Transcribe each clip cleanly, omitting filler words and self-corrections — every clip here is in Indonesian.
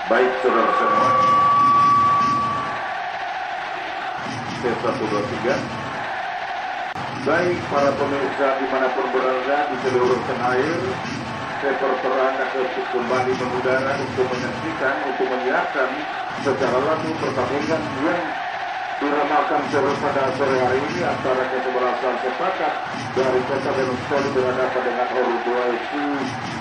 Baik saudara semua, T123. Baik para pemirsa dimanapun berada di seluruh tanah air, saya berperan untuk kembali mengudara untuk menyaksikan, untuk menyiarkan secara langsung pertandingan yang diramalkan pada sore hari ini antara kesebelasan sepakat dari Kota Denpasar berhadapan dengan Orudua FC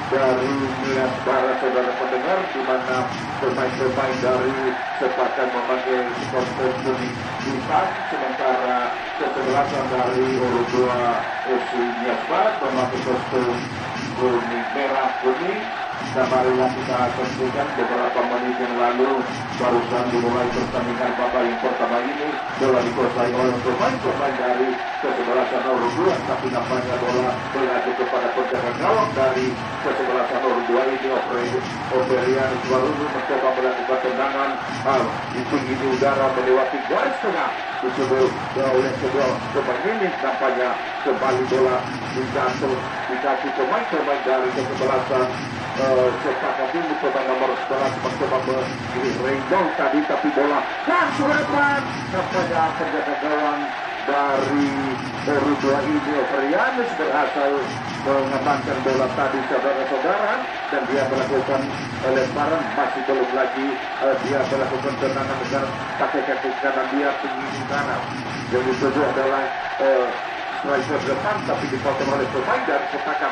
dari Nias Barat, saudara pendengar, di mana pemain-pemain dari sepakat memakai supporter kuning hitam, sementara kesebelasan dari Orudua FC Nias Barat memakai kostum kuning merah kuning. Dan marilah kita saksikan beberapa menit yang lalu barusan dimulai pertandingan babak yang pertama ini. Bola dikuasai oleh pemain-pemain dari kesebelasan Orudua, tapi nampaknya bola berlanjut kepada penjaga gawang dari kesebelasan Orudua ini. Operian baru mencoba melakukan tendangan di tinggi di udara melewati garis tengah disebut oleh kedua pemain ini. Nampaknya kembali bola dijatuh di kaki pemain-pemain dari kesebelasan sepakat ini. Pemain nomor 11 mencoba mengirim Rainbow tadi, tapi bola langsung depan. Nampaknya penjaga gawang dari Orudua ini, Operianus, berhasil mengamankan bola tadi, saudara-saudara, dan dia melakukan lemparan. Masih belum lagi dia melakukan tendangan dengan pakai kaki kanan dia tinggi kanan. Jadi itu adalah striker depan, tapi dipotong oleh pemain dan sepakat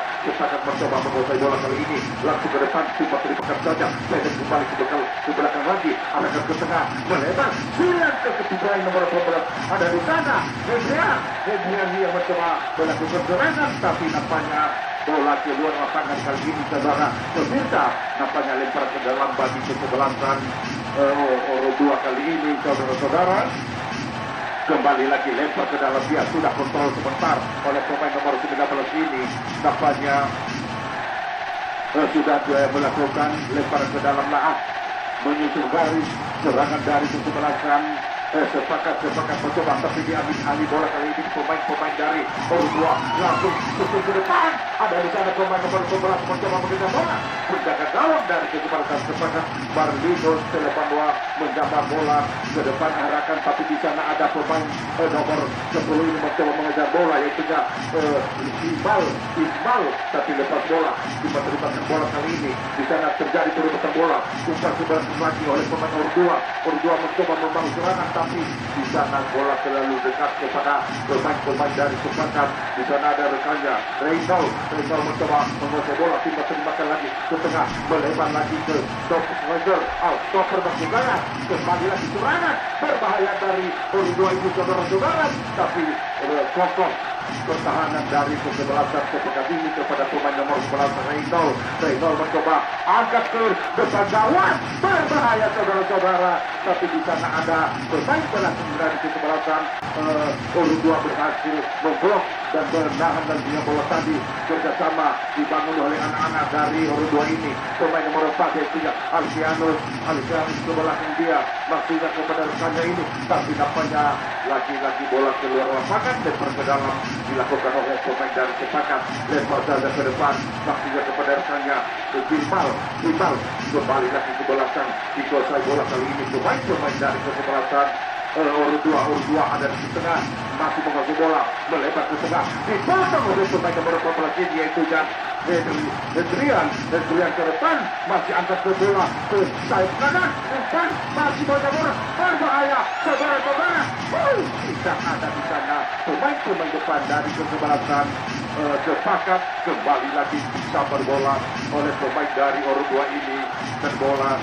mencoba menguasai bola kali ini langsung ke depan, cuma terlibatkan saja, pendek kembali ke belakang lagi, arahkan ke tengah, melebar, silang ke ketiga nomor 12 ada di sana, Hedrian yang mencoba melakukan serangan, tapi nampaknya bola keluar lapangan kali ini, saudara pemirsa. Nampaknya lempar ke dalam bagi kesebelasan Orudua kali ini, saudara-saudara. Kembali lagi lempar ke dalam, dia sudah kontrol sebentar oleh pemain nomor 19 ini. Nampaknya sudah melakukan lempar ke dalam laah, menyusul garis serangan dari kesebelasan sepakat mencoba, tapi diambil alih bola kali ini pemain dari Orudua langsung ke depan. Ada di sana pemain nomor 11 mencoba mengejar bola, penjaga gawang dari kesebelasan sepakat Barlito selepan bola menjambak bola ke depan arahkan, tapi di sana ada pemain nomor 10 ini mencoba mengejar bola, yaitu Ismail, tapi lepas bola, cuma terlibatkan bola kali ini. Di sana terjadi perebutan bola, umpan sebelah lagi oleh pemain Orudua mencoba membangun serangan, tapi di sana bola terlalu dekat kepada pemain dari sepakat. Di sana ada rekannya Reynolds mencoba menguasai bola, terlibatkan lagi ke tengah, melebar lagi ke stopper berseberangan, kembali lagi serangan berbahaya dari Orudua itu, saudara-saudara, tapi kokoh pertahanan dari kesebelasan sepakat ini kepada pemain nomor 11 Reynolds mencoba angkat ke depan gawang, berbahaya, saudara-saudara, tapi di sana ada pemain belakang dari kesebelasan Orudua berhasil memblok dan menahan dan dia bola tadi kerjasama dibangun oleh anak-anak dari Orudua ini. Pemain nomor 4 yaitu Alfianus ke belakang dia, maksudnya kepada rekannya ini, tapi nampaknya lagi-lagi bola keluar lapangan dan ke dalam dilakukan oleh pemain dari sepakat. Lempar saja ke depan, maksudnya kepada rekannya Bilbal kembali lagi ke belakang, dikuasai bola kali ini pemain dari kesebelasan Orudua ada di tengah, masih menguasai bola, melebar ke tengah, dipotong oleh pemain nomor 14 ini, yaitu Hedrian ke depan, masih angkat ke bola ke sayap kanan, umpan masih banyak bola, berbahaya, saudara-saudara. Tidak ada di sana pemain depan dari kesebelasan sepakat. Kembali lagi disambar bola oleh pemain dari Orudua ini dan bola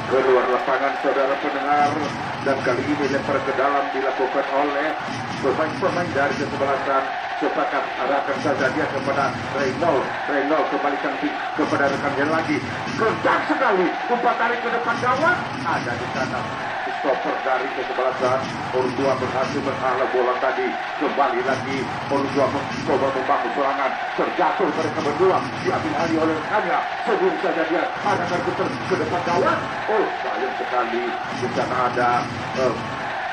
keluar lapangan, saudara pendengar. Dan kali ini lempar ke dalam dilakukan oleh pemain dari kesebelasan sepakat. Arahkan saja dia kepada Reynolds kembalikan kepada rekannya lagi, kencang sekali umpan tarik ke depan gawang, ada di sana stopper dari kesebelasan Orudua berhasil menghalau bola tadi. Kembali lagi Orudua mencoba membangun serangan, terjatuh mereka berdua, diambil alih oleh rekannya, sebelum saja dia arahkan ke depan gawang. Sayang sekali di sana ada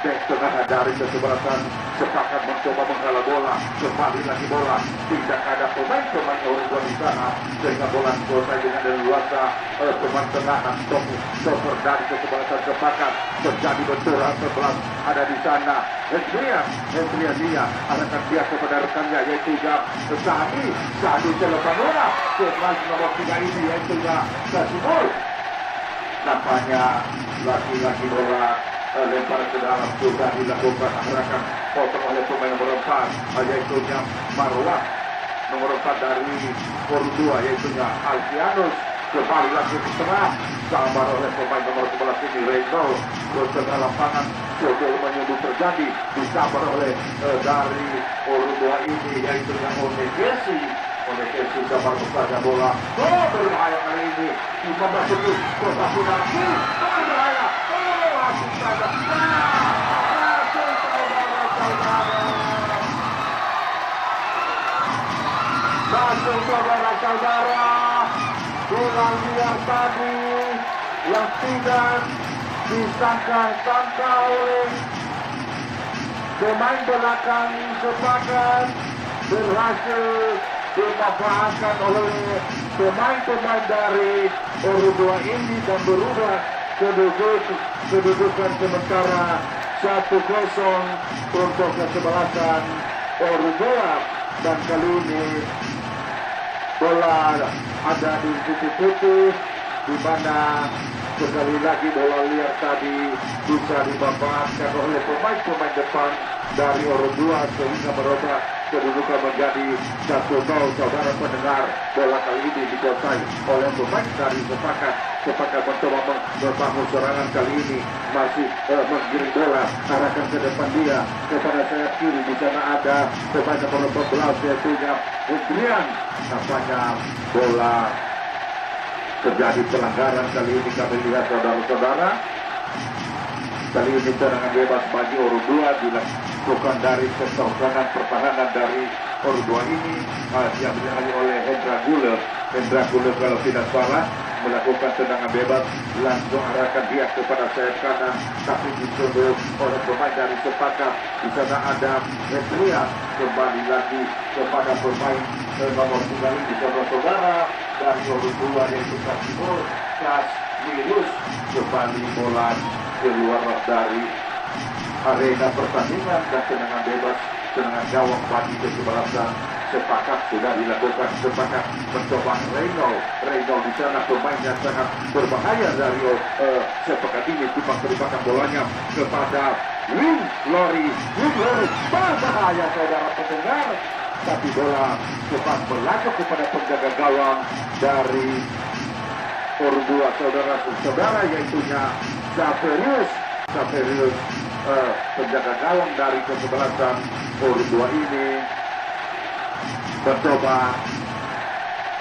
back tengah dari kesebelasan sepakat mencoba menghalau bola. Kembali lagi bola, tidak ada pemain Orudua di sana sehingga bola dikuasai dengan leluasa pemain tengah Stopper dari kesebelasan sepakat terjadi benturan 11 ada di sana. Hendrian dia arahkan dia kepada rekannya yaitu Sadi selepas bola pemain nomor 3 ini yaitu Kasimul. Nampaknya lagi-lagi bola lempar ke dalam sudah dilakukan arahkan potong oleh pemain nomor 4 yaitu Marwah nomor 4 dari Cordua yaitu Alfianus. Kembali lagi ke tengah sambar oleh pemain nomor 11 ini Reno ke tengah lapangan sebelum menyebut terjadi disambar oleh dari Cordua ini yaitu Onegesi sambar saja bola berbahaya kali ini 15 detik kota Pinangki berbahaya langsung saja langsung saudara-saudara bola liar tadi yang tidak disangka-sangka oleh pemain belakang sepakat berhasil dimanfaatkan oleh pemain-pemain dari Uruguay ini dan berubah kedudukan sementara 1-0 untuk kesebelasan Uruguay. Dan kali ini bola ada di titik putih di mana sekali lagi bola liar tadi bisa dimanfaatkan oleh pemain-pemain depan dari Uruguay sehingga merubah kedudukan menjadi 1-0. Saudara pendengar, bola kali ini dikuasai oleh pemain dari sepakat mencoba membangun serangan kali ini masih menggiring bola arahkan ke depan dia kepada sayap kiri. Di sana ada pemain nomor 14 yaitu Hendrian. Nampaknya bola terjadi pelanggaran kali ini kami lihat saudara-saudara. Kali ini serangan bebas bagi Uruguay dilakukan dari sektor kanan pertahanan dari Uruguay ini yang dialih oleh Hendra Gule kalau tidak salah melakukan tendangan bebas langsung arahkan dia kepada sayap kanan tapi disuruh oleh pemain dari sepakat. Di sana ada Hendria kembali lagi kepada pemain nomor 3 ini saudara-saudara dari Uruguay yaitu Casimiro kembali bola keluar dari arena pertandingan dan tendangan bebas tendangan gawang bagi kesebelasan sepakat sudah dilakukan. Sepakat mencoba Reno di sana pemain yang sangat berbahaya dari sepakat ini tiba-tiba bolanya kepada Wing Lori berbahaya saudara pendengar tapi bola cepat berlaku kepada penjaga gawang dari Uruguay saudara yaitu Saverius penjaga gawang dari kesebelasan Uruguay ini mencoba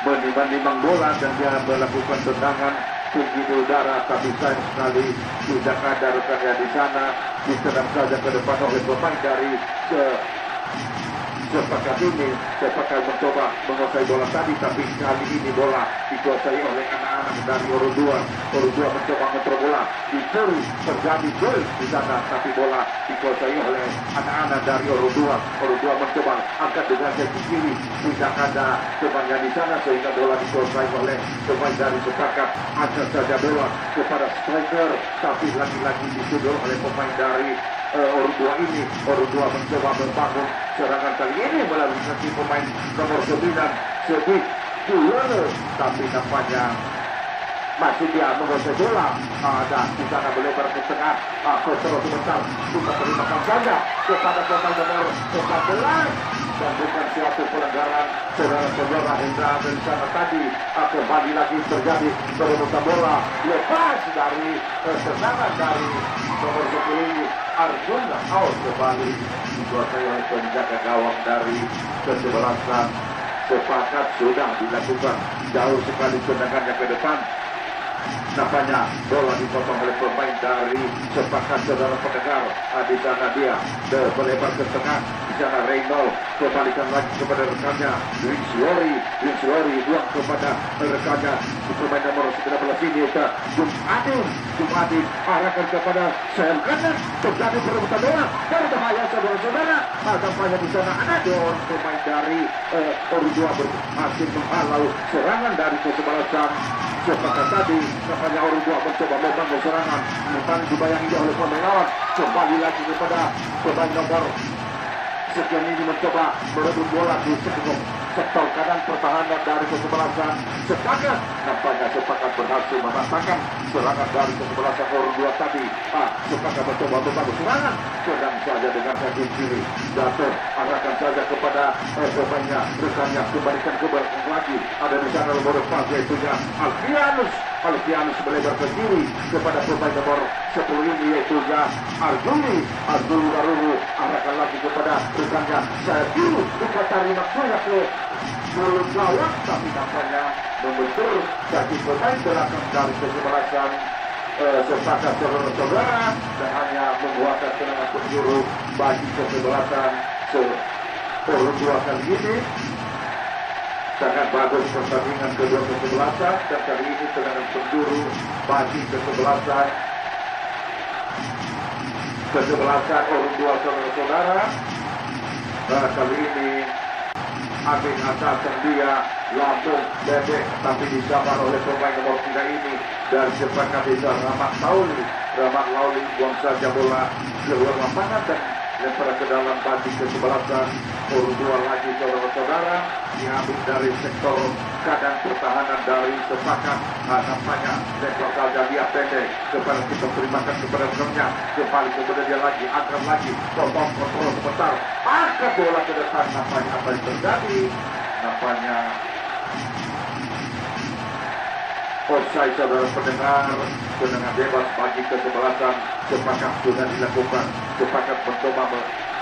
menimang bola dan dia melakukan tendangan tinggi di udara tapi sayang sekali tidak ada rekannya di sana diserang saja ke depan oleh pemain dari sepakat ini. Sepakat mencoba menguasai bola tadi tapi kali ini bola dikuasai oleh anak-anak dari Uruguay mencoba kontrol bola dicuri terjadi gol di sana tapi bola dikuasai oleh anak-anak dari Uruguay mencoba angkat dengan kaki kiri tidak ada temannya di sana sehingga bola dikuasai oleh pemain dari sepakat. Angkat saja bola kepada striker tapi lagi-lagi disudur oleh pemain dari Uruguay ini. Uruguay mencoba membangun serangan kali ini melalui kaki pemain nomor 9 Sedih Kulele tapi nampaknya masih dia menguasai bola ada di sana melebar ke tengah kontrol sebentar kita terimakan saja kepada pemain nomor 14 dan bukan suatu pelanggaran saudara-saudara Hendra dari sana tadi kembali lagi terjadi perebutan bola lepas dari serangan dari nomor 10 Arjuna out kembali dikuasai oleh penjaga gawang dari kesebelasan sepakat sudah dilakukan jauh sekali tendangannya ke depan Nampaknya bola dipotong oleh pemain dari sepakat saudara pendengar. Di sana dia melebar ke tengah. Di sana Reynolds kembalikan lagi kepada rekannya Winslori buang kepada rekannya pemain nomor 19 ini Jumadin arahkan kepada sayap kanan. Terjadi perebutan bola, berbahaya saudara-saudara. Nampaknya di sana ada dua pemain dari Uruguay berhasil menghalau serangan dari kesebelasan sepakat tadi. Nampaknya Uruguay mencoba membangun serangan, namun dibayangi oleh pemain lawan. Kembali lagi kepada pemain nomor sekian ini mencoba merebut bola di sektor kanan pertahanan dari kesebelasan sepakat. Nampaknya sepakat berhasil mematahkan serangan dari kesebelasan Uruguay tadi. Sepakat mencoba membangun serangan, sedang saja dengan kaki kiri jatuh, arahkan saja kepada pemainnya, rekannya, kembalikan ke belakang lagi. Ada di sana nomor 4 yaitunya Alfianus melebar ke kiri kepada pemain nomor 10 ini yaitunya Arjuli Waruhu, arahkan lagi kepada rekannya saya dulu dikatari maksudnya ke mulut gawang, tapi nampaknya membentur kaki pemain belakang dari kesebelasan sepakat saudara-saudara dan hanya membuatkan tendangan penjuru bagi kesebelasan Uruguay kali ini. Sangat bagus pertandingan kedua kesebelasan dan kali ini tendangan penjuru bagi kesebelasan Uruguay saudara-saudara. Kali ini Amin atasan dia Lampung bebek, tapi disabar oleh pemain nomor 3 ini dari sepakat desa Rahmat Lauli buang saja bola keluar lapangan dan lempar ke dalam bagi kesebelasan Uruguay lagi saudara-saudara. Diambil dari sektor kanan pertahanan dari sepakat. Nampaknya lempar saja dia pendek kepada kita terimakan kepada rekannya, kembali kepada dia lagi, angkat lagi, potong kontrol sebentar, angkat bola ke depan. Nampaknya apa yang terjadi? Nampaknya offside saudara pendengar. Tendangan bebas bagi kesebelasan sepakat sudah dilakukan. Sepakat mencoba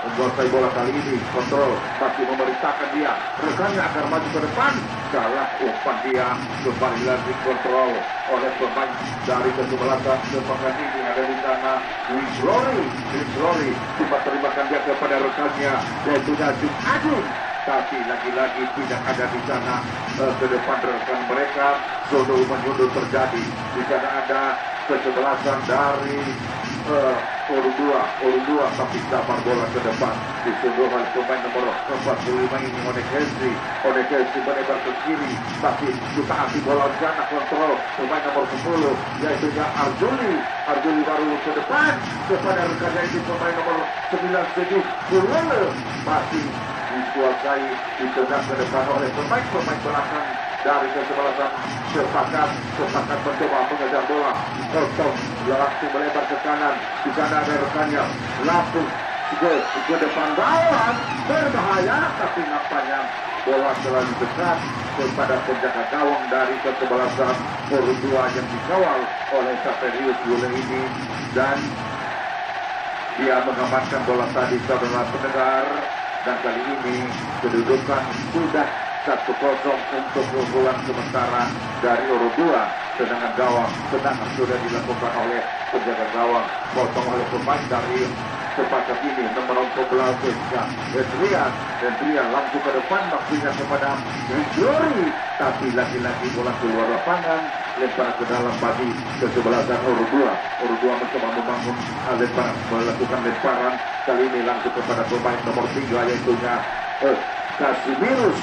menguasai bola kali ini, kontrol, tapi memerintahkan dia rekannya agar maju ke depan. Salah umpan dia, kembali lagi kontrol oleh pemain dari kesebelasan sepakat ini. Ada di sana Winslori coba terimakan dia kepada rekannya yaitu Najib Agung, tapi lagi-lagi tidak ada di sana ke depan rekan mereka. Mundur terjadi di sana. Ada kesebelasan dari Uruguay, tapi sabar bola ke depan disuruh oleh pemain nomor 45 ini Odekesi melebar ke kiri, tapi kita hati bola sana kontrol pemain nomor 10 yaitu Arjuli baru ke depan kepada rekannya ini pemain nomor 9 Segi Bulele, masih dikuasai ditendang ke depan oleh pemain belakang dari kesebelasan sepakat mencoba mengejar bola, potong langsung melebar ke kanan. Di sana ada rekannya langsung ke depan gawang, berbahaya, tapi nampaknya bola terlalu dekat kepada penjaga gawang dari kesebelasan Uruguay yang dikawal oleh Saperius Yule ini, dan dia mengamankan bola tadi saudara pendengar. Dan kali ini kedudukan sudah 1-0 untuk keunggulan sementara dari Uruguay. Tendangan gawang sudah dilakukan oleh penjaga gawang, potong oleh pemain dari sepakat ini nomor 14 Adrian langsung ke depan, maksudnya kepada Winslori, tapi lagi-lagi bola keluar lapangan, lempar ke dalam bagi kesebelasan Uruguay mencoba membangun melakukan lemparan kali ini langsung kepada pemain nomor 3 yaitu Casimiro,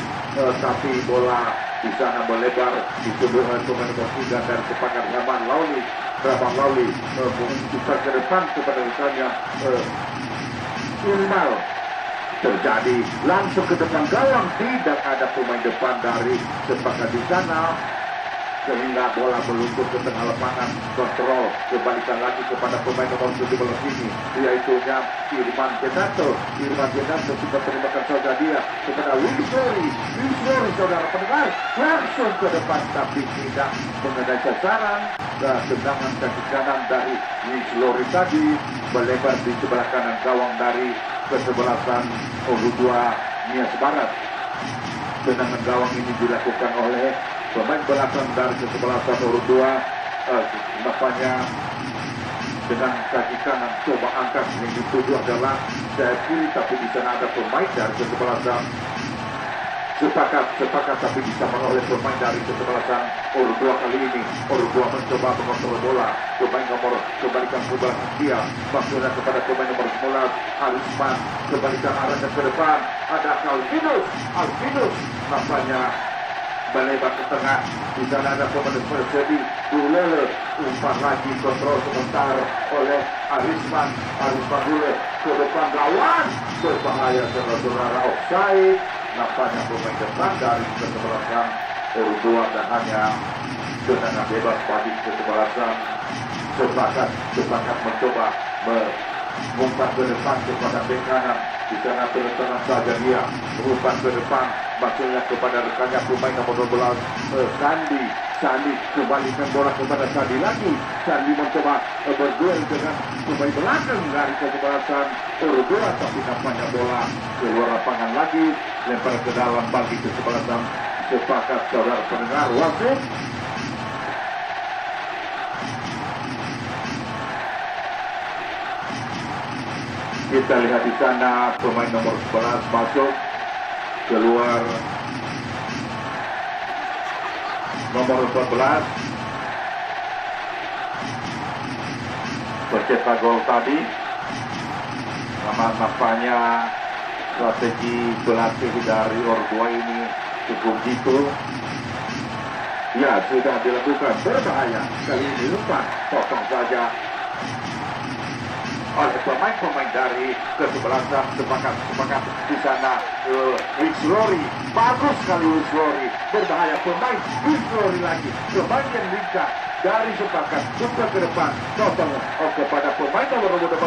tapi bola di sana melebar disudur oleh pemain nomor 3 dari sepakat Rahmat Lauli memutar ke depan kepada rekannya Ilmal. Terjadi langsung ke depan gawang, tidak ada pemain depan dari sepakat di sana, sehingga bola meluncur ke tengah lapangan. Kontrol kembalikan lagi kepada pemain nomor 17 ini yaitu Irman Gedato sudah terimakan saja dia kepada Winslori saudara pendengar, langsung ke depan tapi tidak mengenai sasaran. Tendangan kaki kanan dari Winslori tadi melebar di sebelah kanan gawang dari kesebelasan Uruguay Nias Barat. Tendangan gawang ini dilakukan oleh pemain belakang dari kesebelasan Uruguay nampaknya dengan kaki kanan coba angkat, yang dituju adalah sayap kiri, tapi di sana ada pemain dari kesebelasan sepakat tapi bisa menoleh pemain dari kesebelasan Uruguay. Kali ini Uruguay mencoba mengontrol bola, pemain nomor kembalikan ke belakang dia, maksudnya kepada pemain nomor 11 Arisman, kembalikan arahnya ke depan, ada Alvinus nampaknya melebar ke tengah. Di sana ada pemain Persedi Bulele, umpan lagi, kontrol sebentar oleh Arisman Bulele ke depan gawang, berbahaya saudara-saudara, offside. Nampaknya pemain depan dari kesebelasan Uruguay dan hanya tendangan bebas bagi kesebelasan sepakat mencoba mengumpan ke depan kepada bek kanan. Di sana tenang saja dia mengumpan ke depan, maksudnya kepada rekannya pemain nomor 12 Sandi kembalikan bola kepada Sandi lagi. Sandi mencoba berduel dengan pemain belakang dari kesebelasan Uruguay, tapi nampaknya bola keluar lapangan lagi, lempar ke dalam bagi kesebelasan sepakat. Saudara pendengar, wasit kita lihat di sana pemain nomor 11 masuk, keluar nomor 14 pencetak gol tadi. Nampaknya strategi pelatih dari Uruguay ini cukup jitu. Ya, sudah dilakukan, berbahaya. Kali ini umpan potong saja oleh pemain-pemain dari kesebelasan sepakat di sana. Luis Rory, bagus sekali Luis Rory, berbahaya pemain Luis Rory lagi, pemain yang lincah dari sepakat buka ke depan, potong kepada pemain nomor 12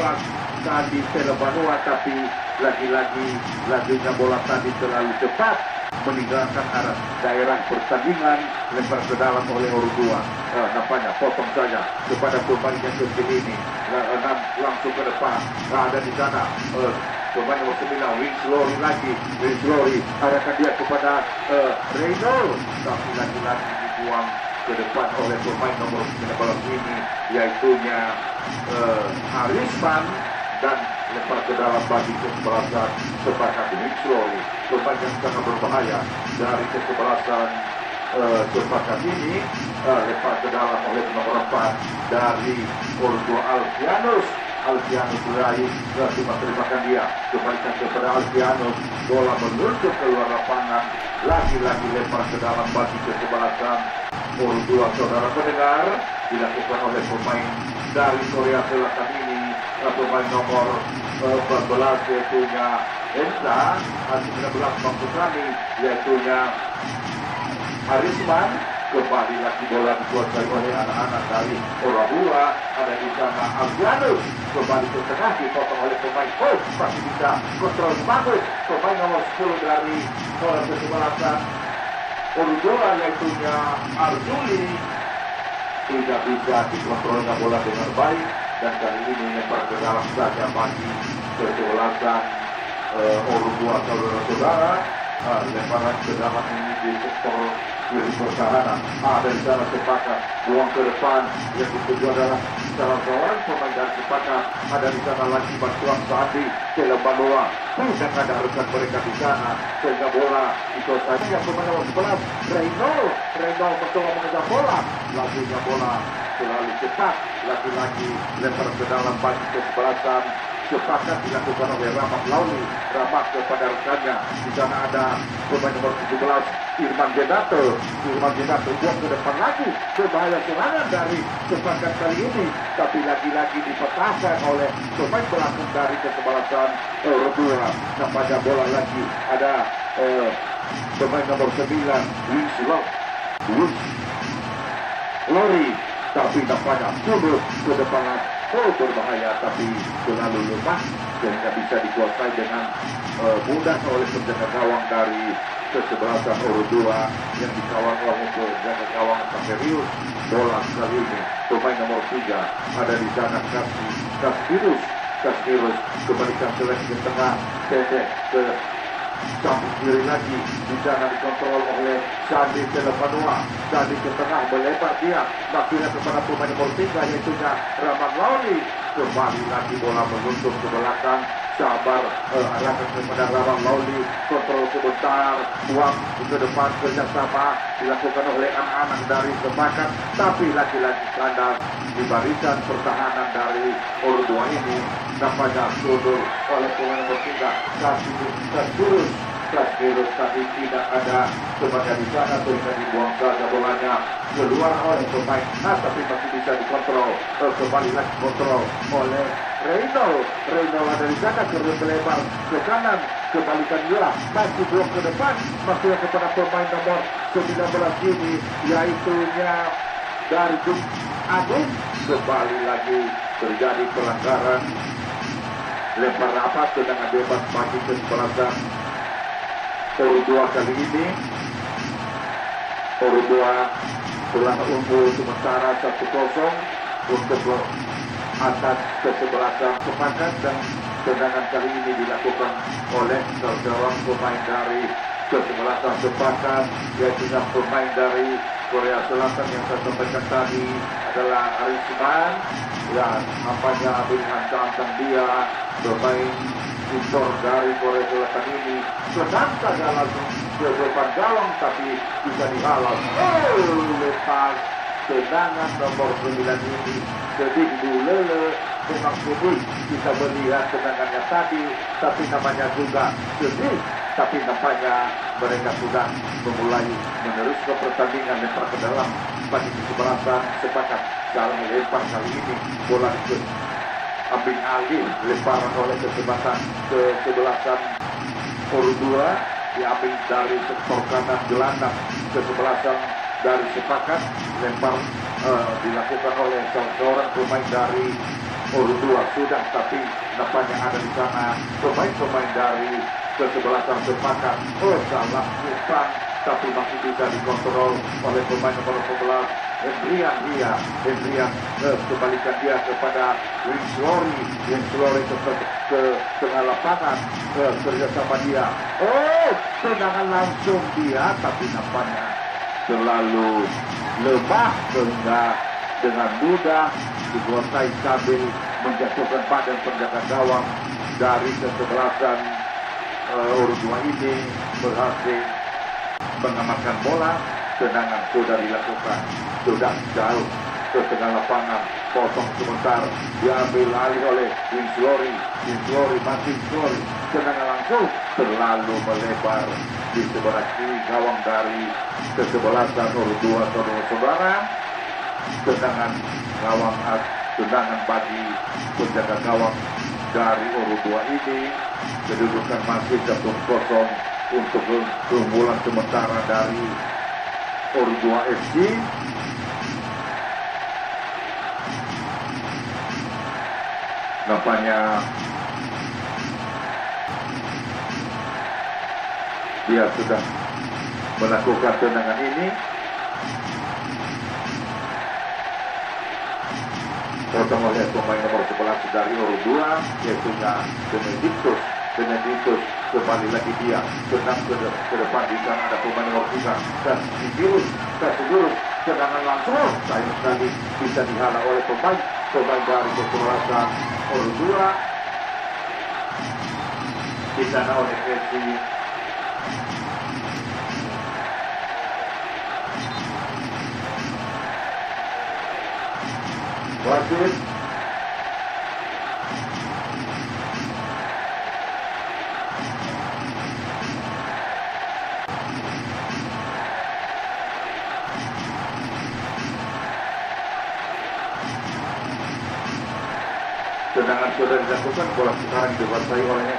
tadi Telebanua, tapi lagi-lagi lajunya bola tadi terlalu cepat meninggalkan arah daerah pertandingan, lempar ke dalam oleh Uruguay. Nampaknya potong saja kepada pemain yang kecil ini, langsung ke depan. Ada di sana pemain nomor 9 Luis Rory arahkan dia kepada Reynolds, tapi lagi-lagi dibuang ke depan oleh pemain nomor 19 ini, yaitunya Arisman, dan lempar ke dalam bagi kesebelasan sepakat Luis Rory, pemain yang sangat berbahaya dari kesebelasan sepakat ini. Lempar ke dalam oleh nomor 4 dari Uruguay Alfianus meraih, cuma terimakan dia, kembalikan kepada Alfianus, bola menuju keluar lapangan, lagi-lagi lempar ke dalam bagi kesebelasan Uruguay. Saudara pendengar, dilakukan oleh pemain dari Korea Selatan ini, pemain nomor 14 yaitunya Enza, 19 maksud kami yaitunya Arisman. Kembali lagi bola dikuasai oleh anak-anak dari Uruguay. Ada di sana Alfianus, kembali ke tengah, dipotong oleh pemain masih bisa kontrol bagus pemain nomor 10 dari kesebelasan Uruguay yaitunya Arzuli, tidak bisa dikontrolnya bola dengan baik, dan kali ini lempar ke dalam saja bagi kesebelasan Uruguay. Saudara-saudara, lemparan ke dalam ini di sektor kiri pertahanan. Ada di sana sepakat, buang ke depan, yang dituju adalah salah seorang pemain dari sepakat. Ada di sana lagi bantuan Sandi Telebanua, tidak ada rekan mereka di sana, sehingga bola dikuasai pemain nomor 11 Reynolds mencoba mengejar bola, lajunya bola selalu cepat, lagi-lagi lempar ke dalam bagi kesebelasan sepakat dilakukan oleh Rahmat Lauli, Rahmat kepada rekannya. Di sana ada pemain nomor 17 Irman Gedato buang ke depan lagi, berbahaya serangan dari sepakat kali ini, tapi lagi-lagi dipecahkan oleh pemain belakang dari kesebelasan Uruguay. Nampaknya bola lagi ada pemain nomor 9 Luis Rory, tapi nampaknya mundur ke depan, berbahaya, tapi terlalu lemah sehingga bisa dikuasai dengan mudah oleh penjaga gawang dari kesebelasan Uruguay yang dikawal oleh penjaga gawang Samperius. Bola kali ini pemain nomor 3 ada di sana Caspirus kembalikan seleksi ke tengah, pendek ke samping kiri lagi di sana dikontrol oleh Sandi Telepanua. Sandi ke tengah melebar dia, maksudnya kepada pemain nomor 3 yaitu Rahman Lauli. Kembali lagi bola menunjuk ke belakang. Sabar arahkan kepada Rahman Lauli, kontrol sebentar, buang ke depan, kerjasama dilakukan oleh anak-anak dari Sepakat, tapi lagi-lagi kandas di barisan pertahanan dari Ordua ini nampaknya sundul oleh pemain nomor 3 Kasirus tapi tidak ada sebagai di sana sehingga dibuang saja bolanya keluar oleh pemain, tapi masih bisa dikontrol, kembali lagi kontrol oleh Reynolds ada di sana, kerja melebar ke kanan, kembalikan dia, masih blok ke depan, masuknya kepada pemain nomor 19 ini, yaitu dari Agung. Kembali lagi terjadi pelanggaran, lempar rapat, tendangan bebas bagi kesebelasan Ordua kali ini. Ordua telah unggul sementara 1-0 untuk atas kesebelasan Sepakat, dan tendangan kali ini dilakukan oleh seorang pemain dari kesebelasan Sepakat, yaitu pemain dari Korea Selatan yang saya sampaikan tadi adalah Arisman. Ya, nampaknya dengan tantang dia bermain impor dari Korea Selatan ini sedang saja langsung ke depan gawang, tapi bisa dihalau. Lepas tendangan nomor 9 ini sedih dulele, memang sedih kita melihat tendangannya tadi, tapi namanya juga sedih. Tapi nampaknya mereka sudah memulai meneruskan pertandingan, lempar ke dalam bagi kesebelasan Sepakat. Dalam melempar kali ini bola itu ambil alih lemparan oleh kesebelasan Ordua, diambil dari sektor kanan gelandang kesebelasan dari Sepakat. Lempar dilakukan oleh seorang pemain dari Ordua sudah, tapi nampaknya ada di sana pemain-pemain dari kesebelasan Sepakat. Salah umpan, tapi masih bisa dikontrol oleh pemain nomor 11 Hendrian kembalikan dia kepada Winslori ke tengah lapangan, kerjasama dia. Tendangan langsung dia, tapi nampaknya terlalu lemah sehingga dengan mudah dikuasai sambil menjatuhkan badan penjaga gawang dari kesebelasan Ordua ini berhasil mengamankan bola. Tendangan sudah dilakukan, sudah jauh ke tengah lapangan, kosong sebentar, diambil alih oleh Winslori, tendangan langsung terlalu melebar di sebelah kiri gawang dari kesebelasan Ordua. Saudara-saudara, tendangan bagi penjaga gawang dari Ordua ini, kedudukan masih 1-0 untuk keunggulan sementara dari Ordua FC. Nampaknya dia sudah melakukan tendangan ini. Potong oleh pemain nomor 11 dari Ordua, yaitu Benedictus. Kembali lagi dia tenang ke depan, di sana ada pemain nomor 3 dan Kasirus, tendangan langsung sayang sekali bisa dihalau oleh pemain dari kesebelasan Ordua. Di sana oleh Messi. Wasit tendangan sudah dilakukan, bola sekarang dikuasai oleh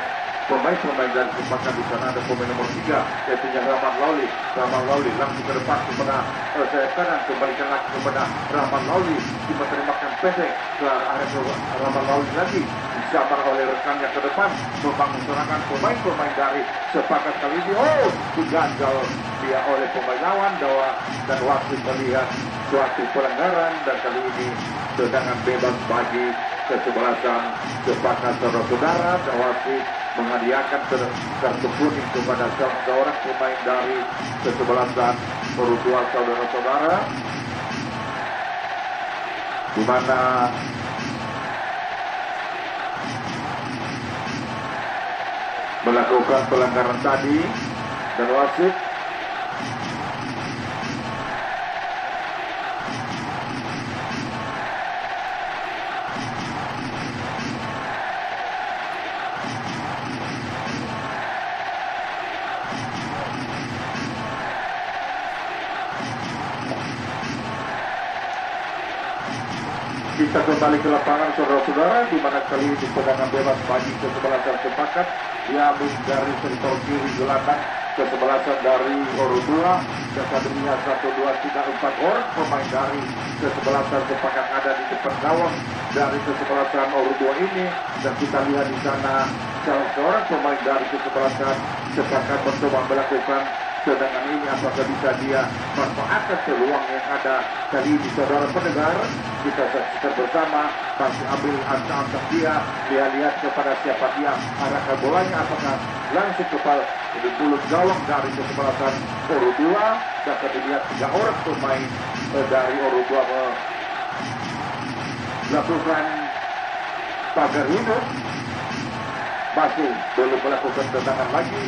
pemain-pemain dari Sepakat. Di sana ada pemain nomor 3 yaitu Rahman Lauli langsung ke depan kepada sayap kanan, kembalikan lagi kepada Rahman Lauli, diterimakan pendek ke area Rahman Lauli lagi, disabar oleh rekannya ke depan, membangun serangan pemain-pemain dari Sepakat kali ini. Digagal dia oleh pemain lawan, dan wasit melihat suatu pelanggaran, dan kali ini tendangan bebas bagi kesebelasan Sepakat. Saudara-saudara, wasit menghadiahkan kartu kuning kepada seorang pemain dari kesebelasan Uruguay, saudara-saudara, di mana melakukan pelanggaran tadi dan wasit kita kembali ke lapangan, saudara-saudara, di mana kali ini tendangan bebas bagi kesebelasan sepakat diambil dari sektor kiri gelandang, kesebelasan dari Uruguay. Akademinya 1, 2, 3, 4 orang pemain dari kesebelasan sepakat ada di depan gawang dari kesebelasan Uruguay ini, dan kita lihat di sana salah seorang pemain dari kesebelasan sepakat mencoba melakukan tendangan ini. Apakah bisa dia manfaatkan peluang yang ada kali ini, saudara pendengar? Kita saksikan bersama, masih ambil angka-angka dia, lihat kepada siapa dia arahkan bolanya, apakah langsung kepada mulut gawang dari kesebelasan Uruguay. Dan dilihat 3 orang pemain dari Uruguay melakukan pagar ini, masih belum melakukan tendangan lagi.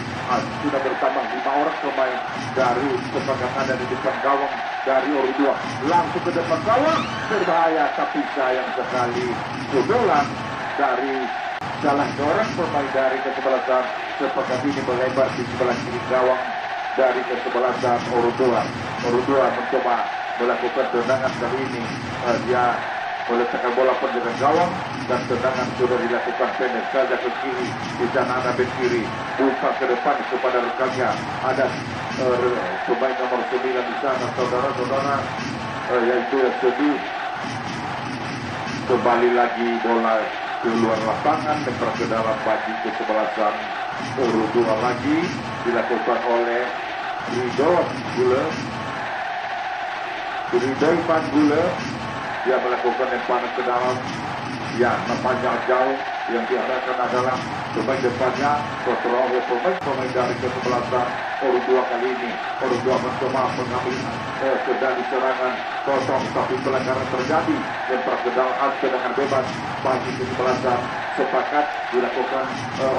Sudah bertambah 5 orang pemain dari sepakat ada di depan gawang dari Uruguay, langsung ke depan gawang, berbahaya, tapi sayang sekali sundulan dari salah seorang pemain dari kesebelasan sepakat ini melebar di sebelah kiri gawang dari kesebelasan Uruguay. Uruguay mencoba melakukan tendangan kali ini, dia meletakkan bola penjaga gawang dan tendangan sudah dilakukan pendek saja ke kiri. Di sana ada bek kiri, buka ke depan kepada rekannya, ada pemain nomor 9 di sana, saudara-saudara, yaitu Sedi. Kembali lagi bola keluar lapangan, lempar ke dalam bagi kesebelasan Uruguay lagi, dilakukan oleh Ridho Ivan Gule. Dia melakukan lemparan ke dalam, ya, nampaknya jauh. Yang diarahkan adalah pemain depannya kontrol oleh pemain dari kesebelasan Uruguay kali ini. Uruguay mencoba mengambil kendali serangan kosong, tapi pelanggaran terjadi. Lempar ke dalam tendangan bebas bagi kesebelasan sepakat dilakukan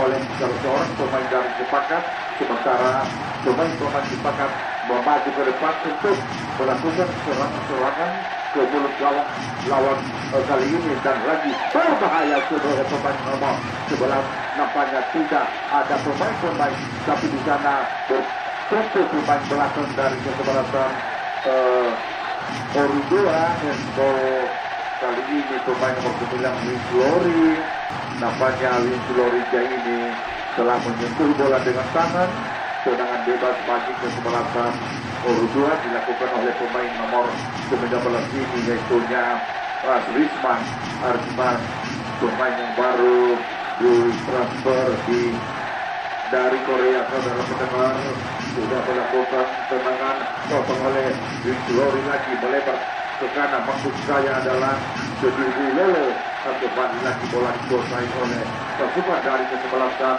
oleh salah seorang pemain dari sepakat, sementara pemain sepakat memaju ke depan untuk melakukan serangan-serangan ke mulut gawang lawan kali ini, dan lagi berbahaya sebagai pemain nomor 11. Nampaknya tidak ada pemain, tapi di sana berkumpul pemain belakang dari kesebelasan Uruguay. Dan kali ini pemain nomor 9 Winslori, nampaknya Winslori ini telah menyentuh bola dengan tangan. Tendangan bebas bagi kesebelasan Uruguay dilakukan oleh pemain nomor 19 ini, yaitu Rizman Arjiman, pemain yang baru ditransfer dari Korea, saudara pendengar. Sudah melakukan tendangan kosong oleh Winslori, lagi melebar ke kanan. Maksud saya adalah Sedi Lele, kembali lagi bola dikuasai oleh pasukan dari kesebelasan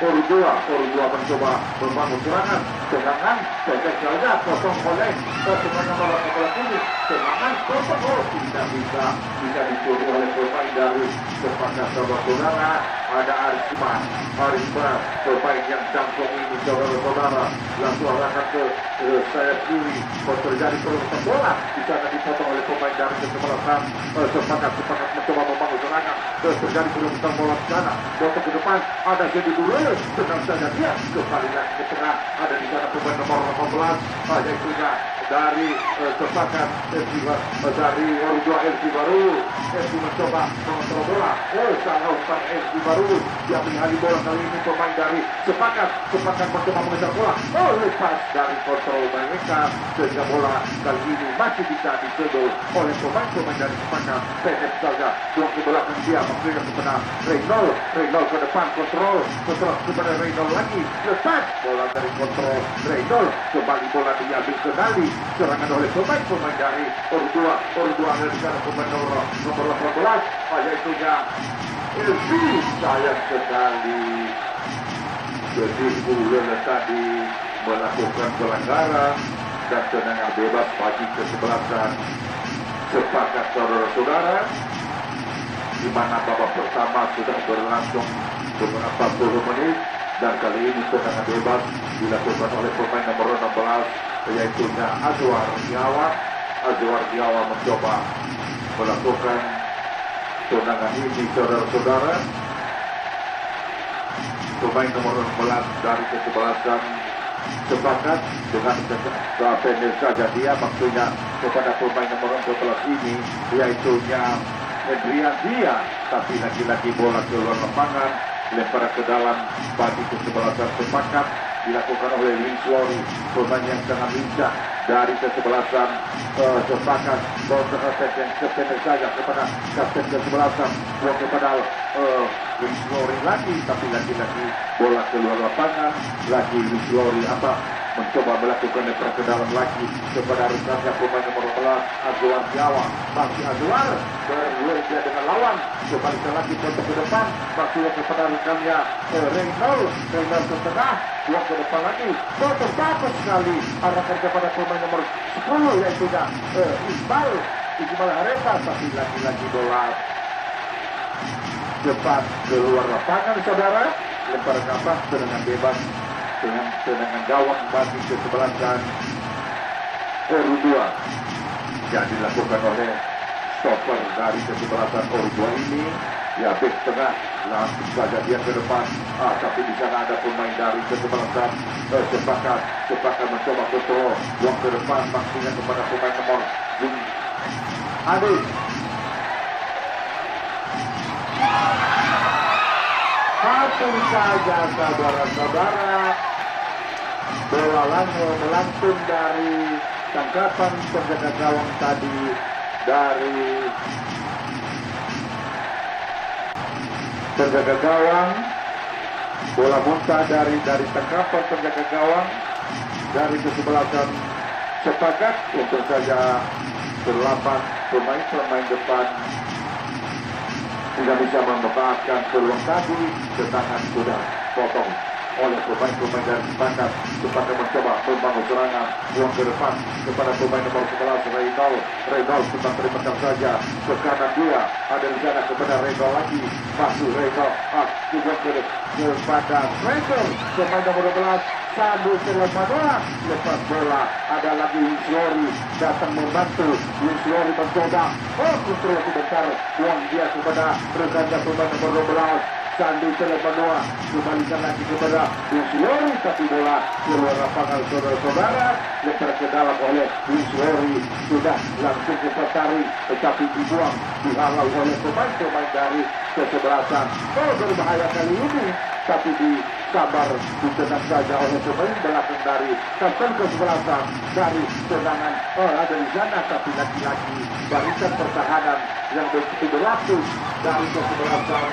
Uruguay mencoba membangun serangan, tendangan pendek saja kosong oleh pemain nomor 11 ini. Tendangan kosong, tidak bisa dicuri oleh pemain dari sepakat, saudara-saudara. Ada Arisman, pemain yang jangkung ini, saudara-saudara, langsung arahkan ke sayap kiri. Terjadi perebutan bola, di sana dipotong oleh pemain dari kesebelasan sepakat mencoba membangun serangan. Terjadi perebutan bola di sana, potong ke depan, ada Sedi dulu, tenang saja dia kembali lagi ke tengah. Ada di sana pemain nomor 18, yaitu dari sepakat dari Uruguay, FC Baru. FC mencoba mengontrol bola, salah umpan FC Baru, dia mengalih bola kali ini pemain dari sepakat mencoba mengejar bola, lepas dari kontrol mereka, sehingga bola kali ini masih bisa disegel oleh pemain dari sepakat. Pendek saja, buang ke belakang dia, maksudnya kepada Reynol ke depan, kontrol kepada Reynol lagi, lepas bola dari kontrol Reynol, kembali bola diambil kembali serangan oleh pemain dari Ordua ada di sana pemain nomor 18 yaitu Elvi, sayang sekali. Jadi Ulen tadi melakukan pelanggaran dan tendangan bebas bagi kesebelasan. Sepakat saudara-saudara, di mana babak pertama sudah berlangsung beberapa puluh menit dan kali ini tendangan bebas dilakukan oleh pemain nomor 16 yaitu Azwar Diawa mencoba melakukan tendangan ini saudara-saudara. Pemain nomor 16 dari kesebelasan sepakat dengan pendek saja dia, maksudnya kepada pemain nomor 14 ini yaitu Adrian Dia, tapi lagi-lagi bola keluar lapangan, lempar ke dalam bagi kesebelasan sepakat dilakukan oleh Linslori, pemain yang sangat lincah dari kesebelasan sepakat. Yang sependek saja kepada kapten kesebelasan kepada Linslori lagi, tapi lagi-lagi bola keluar lapangan, lagi Linslori mencoba melakukan lempar ke dalam lagi kepada rekannya pemain nomor 14 Azwar Diawa. Masih Azwar berwajah dengan lawan, kembalikan lagi contoh ke depan, masih kepada rekannya Reynolds ke tengah, buang ke depan lagi, bagus sekali arahkan kepada pemain nomor 10 yaitu Iqbal Hareta, tapi lagi-lagi bola cepat keluar lapangan saudara, lempar ke atas dengan bebas dengan tendangan gawang bagi kesebelasan Ordua yang dilakukan oleh stopper dari kesebelasan Ordua ini. Ya, bek tengah langsung saja dia ke depan, tapi di sana ada pemain dari kesebelasan sepakat mencoba kontrol buang ke depan, maksudnya kepada pemain nomor Adi. Satu saja saudara-saudara, bola melantun dari tangkapan penjaga gawang tadi dari penjaga gawang, bola muntah dari tangkapan penjaga gawang dari kesebelasan sepakat. Untuk saja 8 pemain depan tidak bisa memanfaatkan peluang tadi, tendangan sudah potong oleh pemain dari sepakat mencoba membangun serangan, buang ke depan kepada pemain nomor 11 Reynolds tetap terimakan saja ke kanan dia, ada di sana kepada Reynolds lagi, masuk Reynolds juga kepada Fraser, pemain nomor 12 Sandu Selamadoa, lepas bola ada lagi Linslori datang membantu, Linslori mencoba kontrol sebentar, buang dia kepada rekannya pemain nomor 12 Sandu Selamadoa, kembalikan lagi kepada Linslori, tapi bola keluar lapangan saudara-saudara, lempar ke dalam oleh Linslori, sudah langsung dipetari tetapi dibuang, dihalau oleh pemain dari kesebelasan. Berbahaya kali ini, tapi sabar ditendang saja oleh pemain belakang dari kapten kesebelasan dari tendangan ada di sana, tapi lagi-lagi barisan pertahanan yang begitu berlaku dari kesebelasan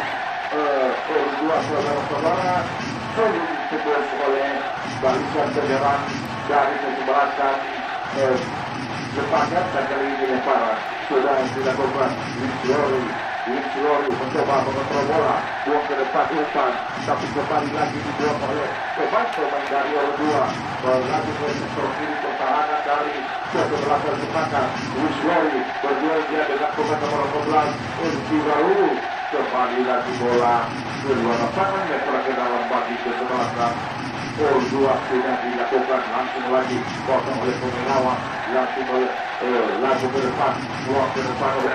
Ordua saudara-saudara sulit dipukul oleh barisan penyerang dari kesebelasan sepakat, dan kali ini lemparan sudah dilakukan Linslori mencoba mengontrol bola, buang ke depan umpan, tapi kembali lagi dibuang oleh pemain dari Ordua, lagi ke sektor kiri pertahanan dari kesebelasan sepakat. Linslori berduel dia dengan pemain nomor 14 Ulfibaru, kembali lagi bola keluar lapangan, lempar ke dalam bagi kesebelasan Ordua sudah dilakukan, langsung lagi potong oleh pemain lawan, langsung ke depan, buang ke depan oleh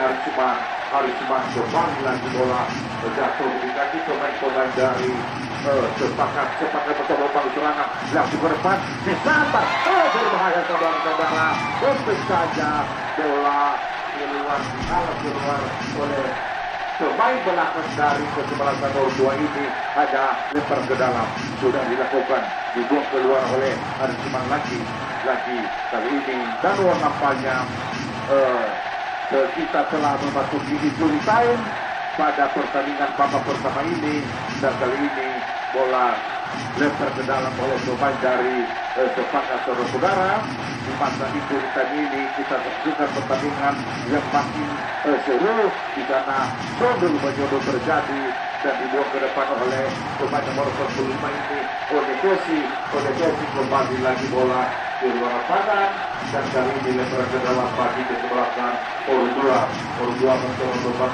Arisuman, kembali lagi bola jatuh di kaki pemain dari sepakat mencoba membangun serangan, langsung ke depan, disambar, berbahaya saudara-saudara, untuk saja bola keluar oleh pemain belakang dari kesebelasan Ordua ini, ada lempar ke dalam, sudah dilakukan, dibuang keluar oleh Arisuman lagi kali ini, dan nampaknya kita telah memasuki injury time pada pertandingan babak pertama ini, dan kali ini bola lempar ke dalam oleh pemain dari Sepakat saudara-saudara. Di masa itu ini kita saksikan pertandingan yang makin seru. Di sana sodul menyodul terjadi dan dibuang ke depan oleh pemain nomor 45 ini Odekesi kembali lagi bola di luar lapangan dan kali ini lempar ke dalam bagi kesebelasan Ordua mencoba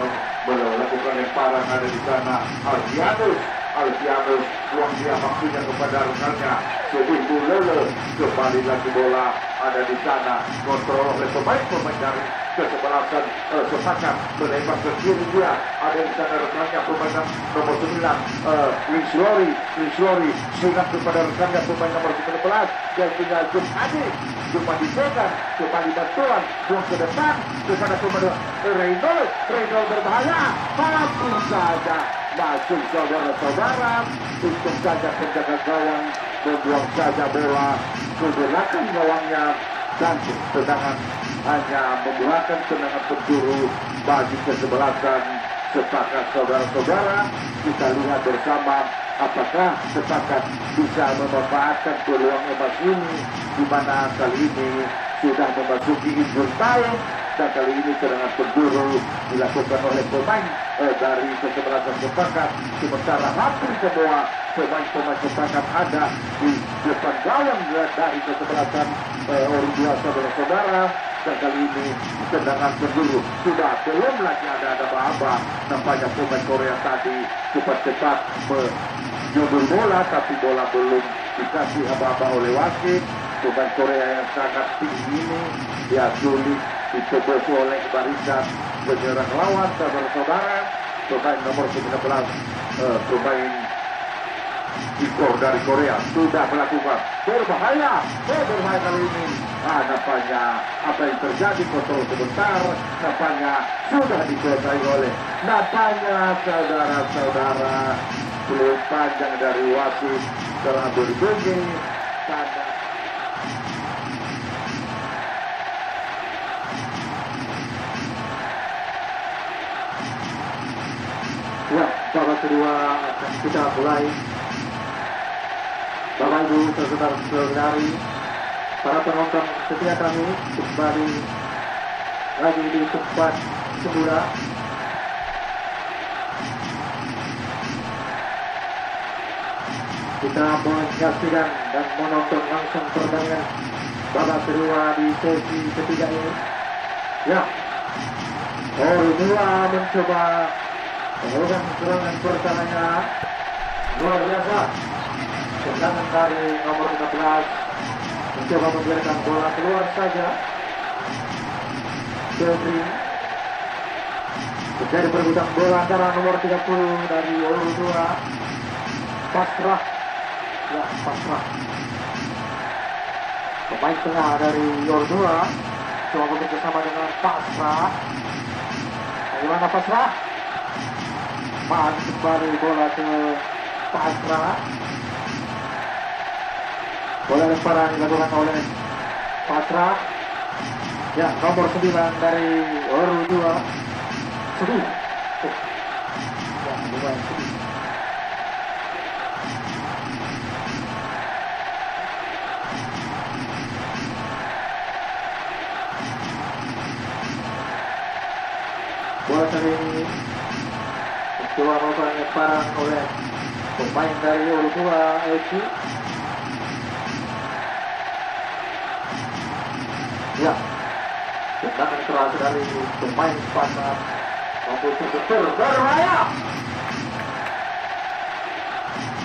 melakukan lemparan ada di sana Alfianus buang dia waktunya kepada rekannya Sebibu Lele, kembali lagi bola ada di sana, kontrol oleh pemain dari kesebelasan Sepakat melempar ke kiri dia, ada di sana rekannya pemain nomor 9 Linslori singkat kepada rekannya pemain nomor 19 yang punya Jumadi Segan, kembali bantuan buang ke depan ke sana kepada Reynold berbahaya, mampu saja masuk saudara-saudara untuk saja penjaga gawang membuang saja bola ke belakang gawangnya dan tendangan hanya membuahkan tendangan penjuru bagi kesebelasan Sepakat saudara-saudara. Kita lihat bersama apakah Sepakat bisa memanfaatkan peluang emas ini di mana kali ini sudah memasuki injury time dan kali ini tendangan penjuru dilakukan oleh pemain dari kesebelasan Sepakat, sementara hampir semua pemain Sepakat ada di depan gawang dari kesebelasan Ordua saudara-saudara. Dan kali ini tendangan penjuru sudah belum lagi ada aba-aba, nampaknya pemain Korea tadi cepat-cepat menjodul bola tapi bola belum dikasih aba-aba oleh wasit. Pemain Korea yang sangat tinggi ini dia sulit ditebus oleh barisan penyerang lawan saudara-saudara. Pemain nomor 19 pemain Ikor dari Korea sudah melakukan berbahaya kali ini. Nampaknya apa yang terjadi kontrol sebentar, nampaknya sudah dikuasai oleh saudara-saudara peluang panjang dari wasit telah berbunyi tanda. Ya, babak kedua akan kita mulai. Bapak Ibu saudara-saudari, para penonton setia kami kembali lagi di tempat semula. Kita menyaksikan dan menonton langsung pertandingan babak kedua di sesi ketiga ini. Ya, Ordua mencoba melakukan serangan pertamanya luar biasa. Tendangan dari nomor 15 mencoba membiarkan bola keluar saja. Jeffrey terjadi perebutan bola antara nomor 30 dari Ordua Pasrah. Ya, Pasrah pemain tengah dari Ordua coba bekerjasama dengan Pasrah. Bagaimana Pasrah? Maju kembali bola ke Pasrah. Bola lemparan dilakukan oleh Pasrah. Ya, nomor 9 dari Ordua. Sedih. Ya, lumayan sedih. Bola kali ini coba melakukan lemparan oleh pemain dari Ordua FC. Ya, tendangan keras dari pemain Sepakat mampu terbentur berbahaya.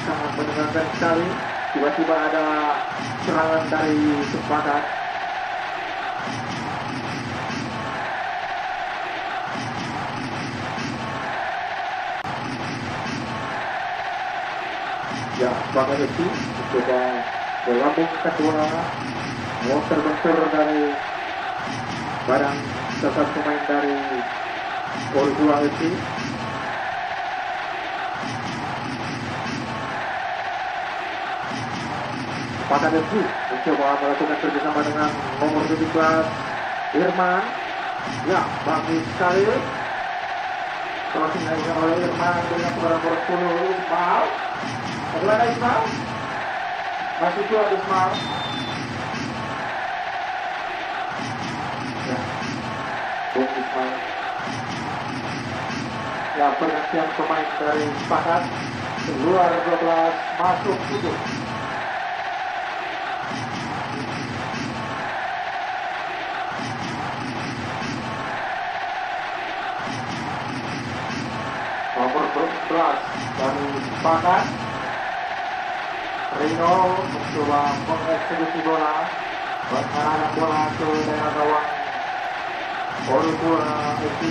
Sangat menyenangkan sekali. Tiba-tiba ada serangan dari Sepakat. Ya, Sepakat itu mencoba melambungkan bola. Mau terbentur dari barang salah pemain dari Ordua FC. Sepakat FC mencoba melakukan kerjasama dengan nomor 17 Irman. Ya, bagus sekali. Crossing dilakukan oleh Irman dengan nomor 10 Iqbal. Bagaimana Ismail? Masih kuat Ismail. Ya, Bung Ismail. Ya, pergantian pemain dari Sepakat. Keluar 12, masuk 7. Nomor 11 dari Sepakat. Rino mencoba mengeksekusi bola, mengarahkan bola ke daerah gawang Orudua FC.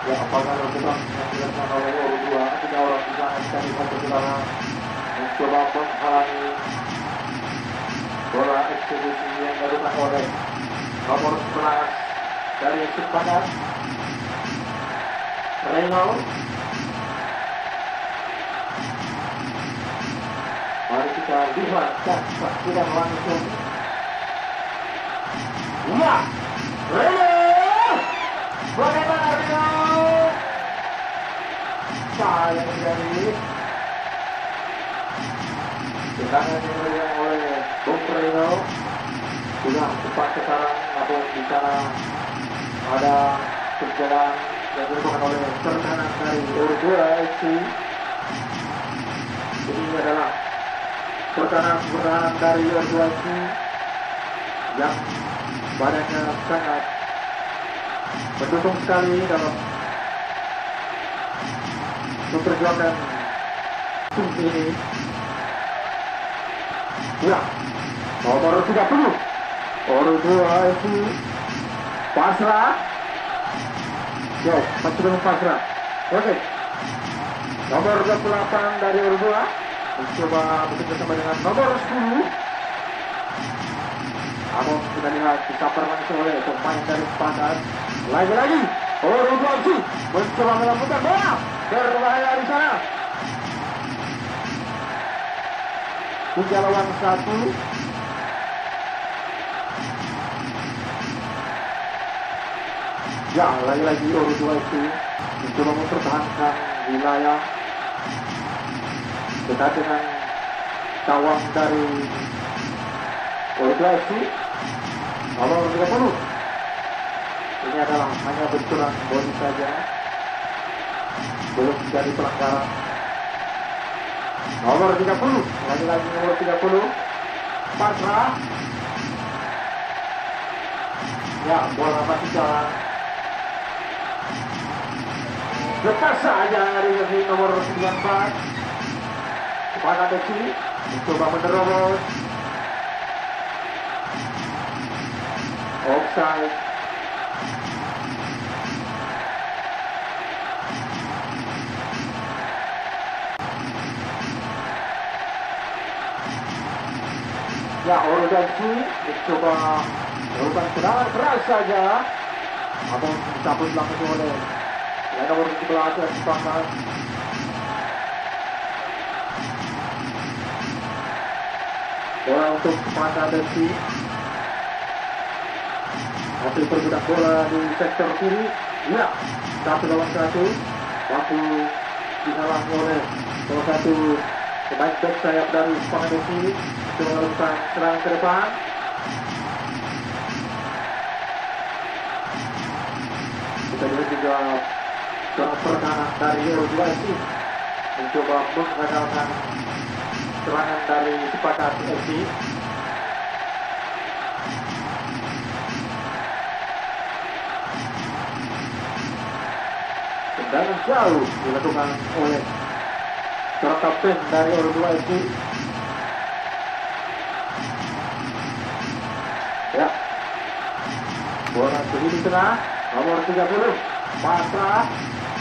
Ya, apakah lakukan yang dilakukan oleh Orudua? 3 orang di sana sekali satu saudara mencoba menghalangi bola eksekusi yang dilakukan oleh nomor 11 dari Sepakat. Reno. Mari kita lihat dan saksikan langsung. Ya, Reno. Bagaimana Reno? Sayang dari tendangan yang dilakukan oleh Bung Reno. Sudah cepat sekarang, namun di sana ada perjalanan yang dilakukan oleh pertahanan dari Orudua FC. Ini adalah pertahanan dari Orudua FC yang badannya sangat mendukung sekali dalam memperjuangkan tim ini. Ya, nomor 30 Orudua FC pasrah. Yo, masih belum pasrah. Oke. Nomor 28 dari Orudua mencoba bekerja sama dengan nomor 10. Namun kita lihat disaper langsung oleh pemain dari Sepakat. Lagi-lagi Orudua FC mencoba melakukan bola. Berbahaya di sana. 3 lawan 1. Ya, lagi-lagi Orudua FC mencoba mempertahankan wilayah dekat dengan gawang dari Orudua FC. Nomor 30. Ini adalah hanya benturan body saja, belum jadi pelanggaran. Nomor 30, lagi-lagi nomor 30, pasrah. Ya, bola masih jalan. Lepas saja dari nomor 94. Sepakat FC mencoba menerobos. Offside. Ya, Orudua FC mencoba melakukan serangan keras saja, namun dicabut langsung oleh nomor 17 dari Sepakat. Bola untuk Sepakat FC. Hasil perbudak bola di sektor kiri. Ya, 1 lawan 1. Mampu dihalangi oleh salah satu pemain back sayap dari Sepakat FC untuk melakukan serangan ke depan. Kita lihat juga pertahanan dari Orudua FC mencoba mengandalkan serangan dari Sepakat FC. Tendangan jauh dilakukan oleh seorang kapten dari Orudua FC. Ya, bola di tengah, nomor 30 pasrah.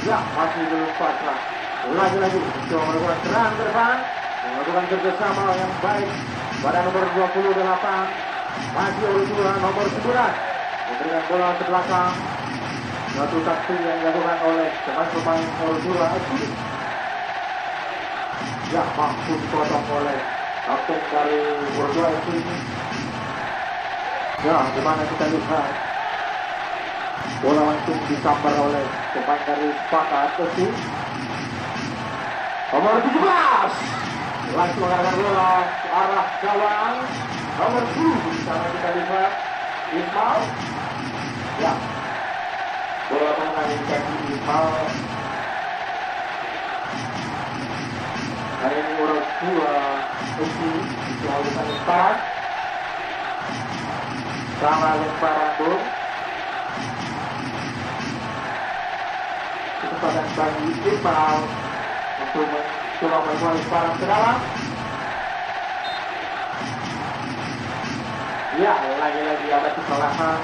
Ya, masih belum pasrah. Lagi-lagi mencoba melakukan serangan ke depan, melakukan kerjasama yang baik pada nomor 28. Masih Orudua nomor 9 memberikan bola ke belakang. Satu taksi yang dilakukan oleh pemain-pemain Orudua FC. Ya, mampu dipotong oleh kapten dari Orudua FC. Ya, dimana kita lihat Bola langsung disambar oleh pemain dari Sepakat FC. Nomor 17 langsung mengarahkan bola ke arah gawang. Nomor 10 di sana kita lihat Ismail. Ya, bola mengenai kaki Ismail. Kali ini nomor 2 FC itu melakukan lemparan. Sama lemparan bom. Kecepatan bagi Ismail untuk mencoba membuat lemparan ke dalam. Ya, lagi-lagi ada kesalahan.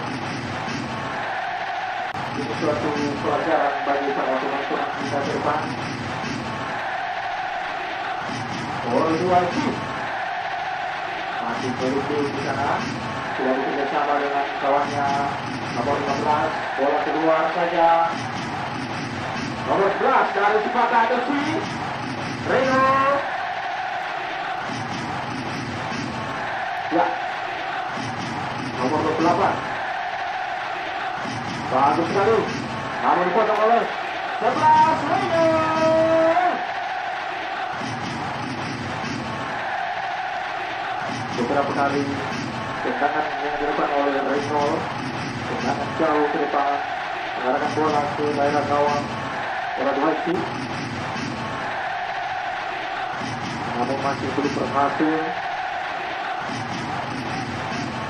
Ini suatu pelajaran bagi para pemain kita ke depan. Nomor 2 sih masih berhenti di sana, sudah bekerja sama dengan kawannya. Nomor 15, bola keluar saja. Nomor 11 dari Sepakat FC, Reno. Ya, nomor 28. Bagus sekali, namun dipotong oleh 11 Reno. Beberapa kali tendangan yang dilakukan oleh Reno, tendangan jauh ke depan, mengarahkan bola ke daerah gawang bola Dwight, namun masih belum berhasil.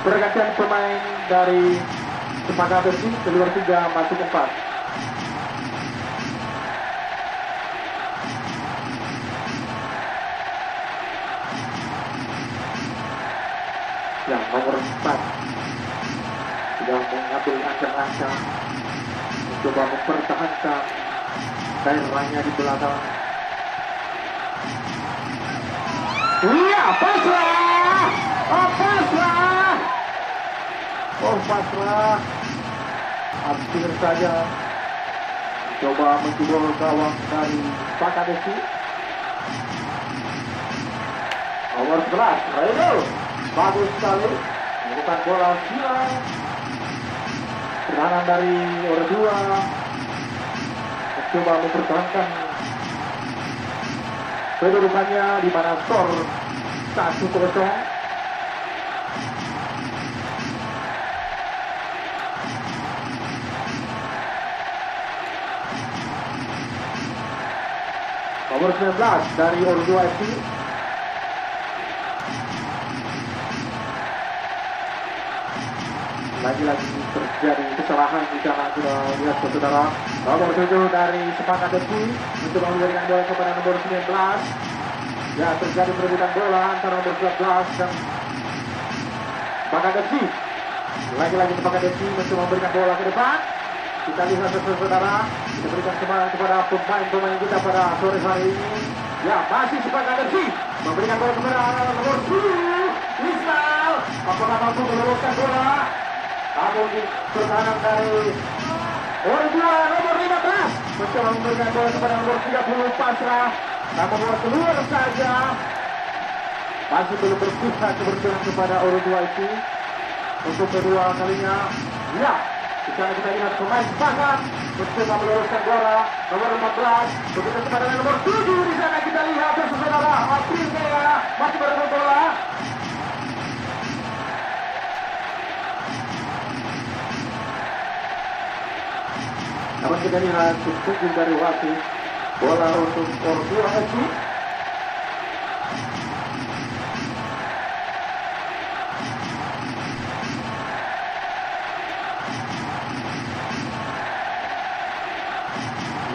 Pergantian pemain dari Sepakat FC, keluar 3 masuk 4. Yang nomor 4 sudah mengambil ancang-ancang mencoba mempertahankan daerahnya di belakang. Iya, pasrah, pasrah, pasrah, hampir saja coba menjebol gawang dari Sepakat FC. Nomor 11 Reno, bagus sekali melakukan bola silang. Serangan dari nomor 2 mencoba mempertahankan kedudukannya di mana skor 1-0. Nomor 19 dari Ordu FC. Lagi-lagi terjadi kesalahan di sana, sudah lihat saudara. Nomor 7 dari Sepakat FC mencoba memberikan bola kepada nomor 19. Ya, terjadi perebutan bola antara nomor 12 dan Sepakat FC. Lagi-lagi Sepakat FC mencoba memberikan bola ke depan. Kita lihat saudara, kita berikan semangat kepada pemain-pemain kita pada sore hari ini. Ya, masih Sepakat FC memberikan bola kepada nomor 10 Ismail. Apakah mampu meloloskan bola? Namun pertahanan dari nomor 2 nomor 15 mencoba memberikan bola kepada nomor 30 pasrah, namun bola keluar saja. Masih belum berpihak keberuntungan kepada orang 2 itu untuk kedua kalinya. Ya, di sana kita lihat pemain Sepakat mencoba meluruskan bola nomor 14 begitu kepada nomor 7. Di sana kita lihat saudara Aprilnya masih berebut bola. Namun kita lihat tujuh dari wasit bola untuk Ordu FC.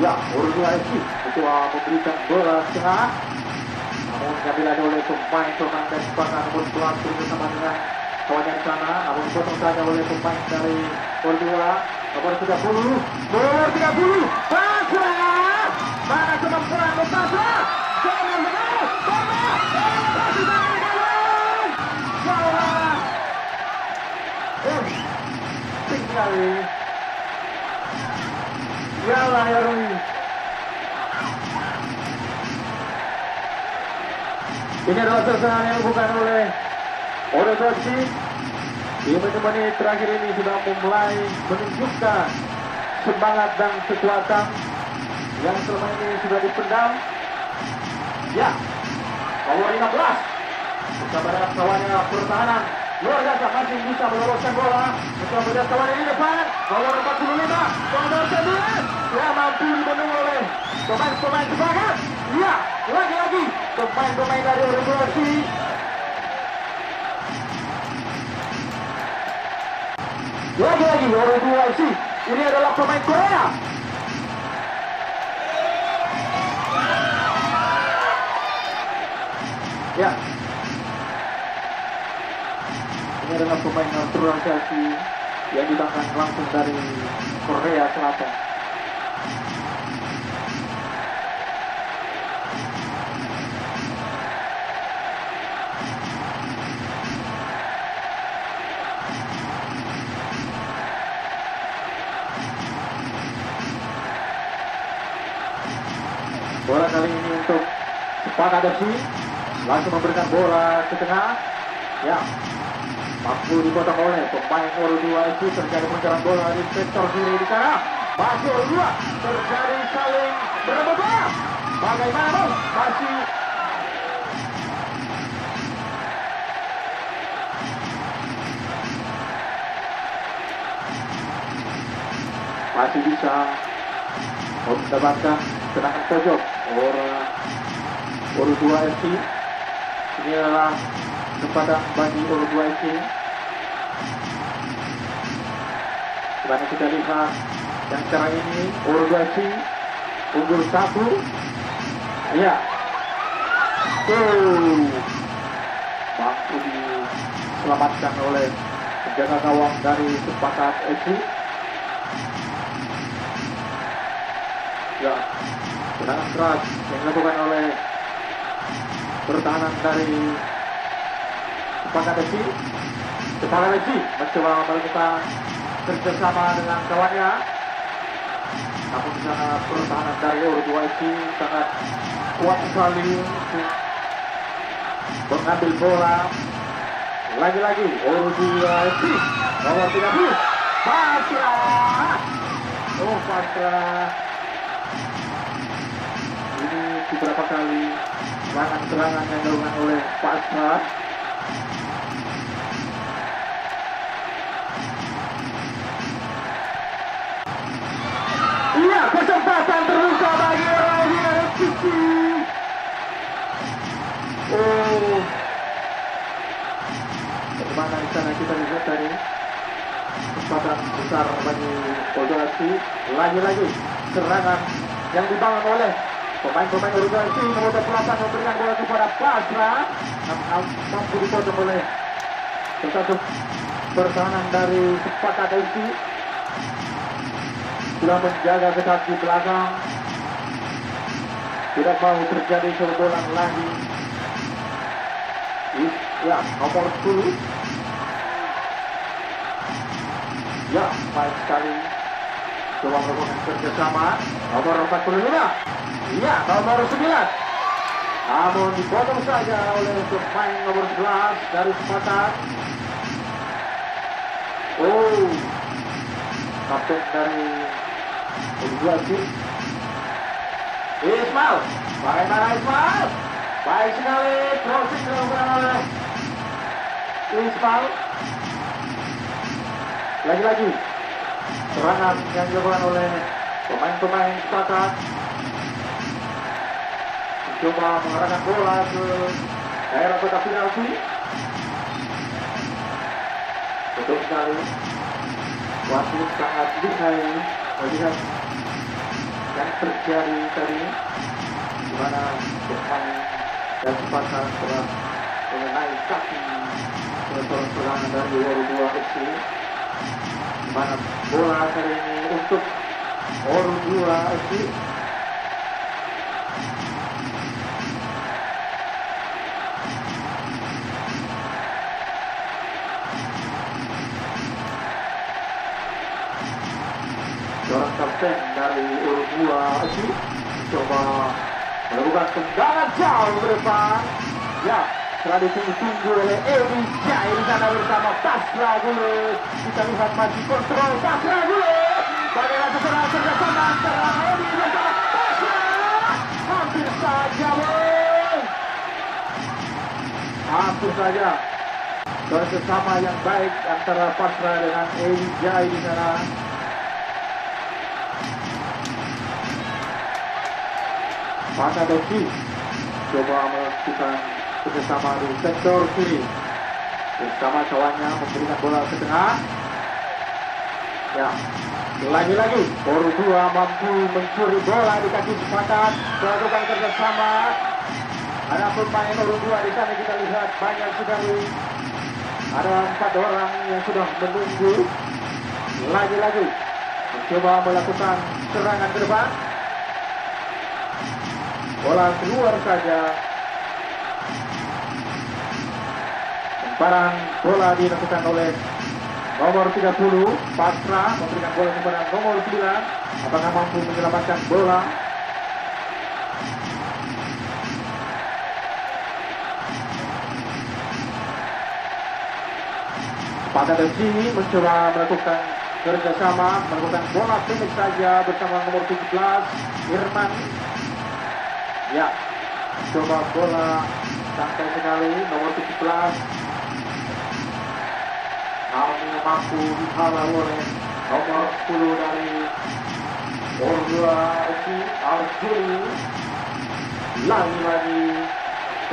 Ya, Ordu FC mencoba memberikan bola setengah, namun diambil oleh pemain dari Sepakat nomor 20 bersama dengan kawannya di sana, namun dipotong saja oleh pemain dari Ordu nomor 30, pasrah, mana kemampuan pasrah, jangan menang, sekali, yalah ya Rui. Ini adalah serangan yang bukan oleh Ordu FC. Di menit terakhir ini sudah mulai menunjukkan semangat dan kekuatan yang selama ini sudah dipendam. Ya, nomor 15 bersama dengan kawannya pertahanan luar biasa masih bisa meloloskan bola bersama dengan kawannya di depan. Nomor 45 nomor 11 ya, mampu dibendung oleh pemain-pemain sepakat. Ya, lagi-lagi pemain-pemain dari Uruguay. Lagi-lagi Uruguay. Ini adalah pemain Korea. Ya, ini adalah pemain naturalisasi yang didatangkan langsung dari Korea Selatan. Bola kali ini untuk Sepakat FC, langsung memberikan bola ke tengah. Ya, mampu dipotong oleh pemain Uruguay FC. Terjadi pengejaran bola di sektor kiri di sana. Masih Uruguay, terjadi saling berebut bola. Bagaimana masih bisa mendapatkan serangan pojok Uruguay FC. Ini adalah kesempatan bagi Uruguay FC. Dimana kita lihat yang sekarang ini Uruguay FC unggul 1. Ya, mampu diselamatkan oleh penjaga gawang dari Sepakat FC. Ya, tendangan keras yang dilakukan oleh pertahanan dari Sepakat FC. Sepakat FC mencoba melakukan kerjasama dengan kawannya, namun di sana pertahanan dari Uruguay FC sangat kuat sekali untuk mengambil bola. Lagi-lagi Uruguay FC nomor 30 Pasrah. Pasrah ini beberapa kali serangan yang dilakukan oleh Pasrah. Iya, kesempatan terbuka bagi Uruguay FC. Bagaimana di sana kita lihat tadi kesempatan besar bagi Uruguay FC. Lagi-lagi serangan yang dibangun oleh pemain-pemain Uruguay FC. Nomor 8 memberikan bola kepada Pasrah, mampu dipotong oleh satu pertahanan dari Sepakat FC. Sudah menjaga ketat di belakang, tidak mau terjadi kebobolan lagi. Ya, nomor 10. Ya, baik sekali. Coba melakukan kerjasama. Nomor 45. Ya, nomor 9. Namun dipotong saja oleh pemain nomor 11 dari Sepakat. Kapten dari Uruguay. Ismail, bagaimana Ismail? Baik sekali, crossing dilakukan oleh Ismail. Lagi-lagi serangan yang dilakukan oleh pemain-pemain Sepakat. Mencoba mengarahkan bola ke daerah kotak penalti. Betul sekali. Wasit sangat lihai melihat yang terjadi tadi, di mana pemain dan Sepakat telah mengenai kaki serangan dari Uruguay FC. Di mana bola kali ini untuk Uruguay FC. Seorang kapten dari Uruguay FC coba melakukan tendangan jauh ke depan. Ya, setelah ditunggu oleh Edi Jai di sana bersama Pasrah Gule. Kita lihat maju kontrol Pasrah Gule. Bagaimana serangan kerjasama antara Edi bersama Pasra? Hampir saja, boy. Hampir saja. Kerjasama yang baik antara Pasra dengan Edi Jai di sana. Maka Doki coba melakukan kerjasama di sektor kiri bersama kawannya, memberikan bola ke tengah. Ya, lagi-lagi Ordua mampu mencuri bola di kaki sepakat, melakukan kerjasama. Ada pemain Ordua di sana, kita lihat banyak sekali. Ada 4 orang yang sudah menunggu. Lagi-lagi mencoba melakukan serangan ke depan. Bola keluar saja. Lemparan bola dilakukan oleh nomor 30 Pasra, memberikan bola kepada nomor 9. Apakah mampu menyelamatkan bola? Pada dari sini mencoba melakukan kerjasama, melakukan bola pendek saja bersama nomor 17 Irman. Ya, coba bola sampai sekali nomor 17. Namun mampu dihalau oleh nomor 10 dari Ordua FC Arjuli. Lagi-lagi,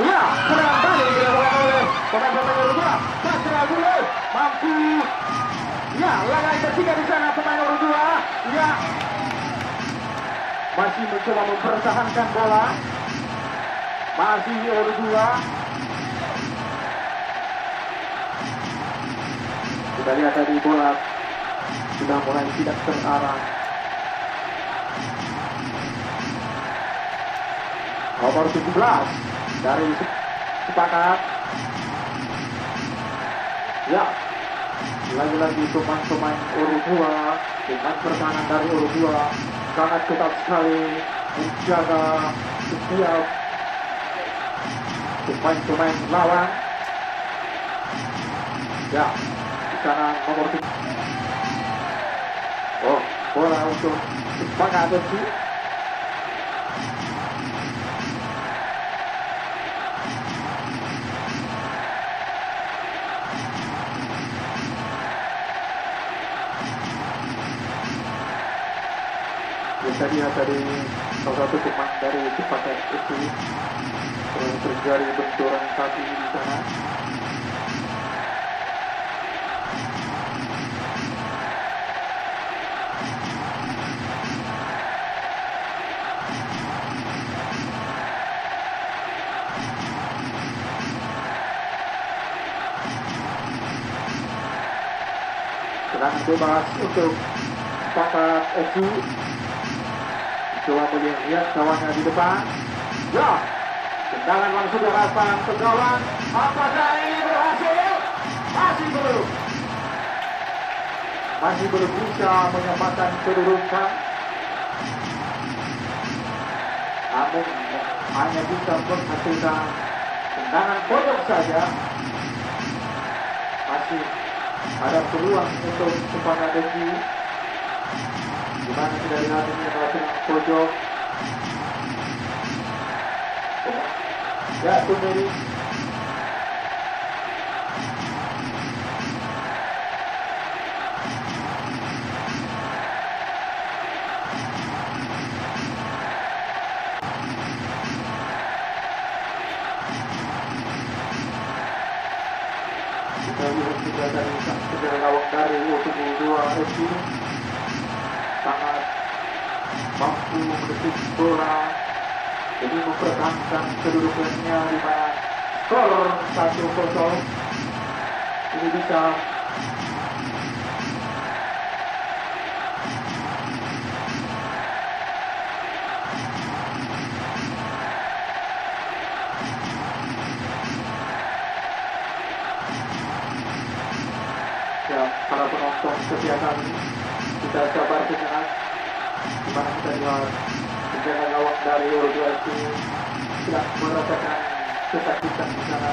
ya, serang balik dilakukan oleh pemain-pemain Ordua. Pasra dulu mampu. Ya, laga ketiga di sana pemain Ordua. Ya, masih mencoba mempertahankan bola. Masih Ordua. Kita lihat tadi bola sudah mulai tidak terarah. Nomor 17 dari sepakat. Ya, lagi-lagi pemain-pemain Ordua dengan pertahanan dari Ordua sangat ketat sekali menjaga setiap pemain-pemain lawan. Ya, di sana nomor 3. Oh, bola untuk sepakat FC. Bisa lihat tadi salah satu pemain dari sepakat FC terjadi benturan kaki di sana. Serangan bebas untuk sepakat FC. Coba melihat kawannya di depan. Ya, tendangan langsung diarahkan ke gawang. Apakah ini berhasil? Masih belum bisa menyamakan kedudukan. Namun hanya bisa menghasilkan tendangan pojok saja. Masih ada peluang untuk sepakat FC. Dimana kita lihat ini adalah tendangan pojok. Ya, Tumeri. Kita lihat juga dari segala lawak dari U22 FC sangat mampu mendetik bola demi mempertahankan kedudukannya di mana skor 1-0 ini bisa ya, para penonton setia kami, kita sabar sejenak di mana kita lihat penjaga gawang dari U22 FC sedang merasakan kesakitan di sana.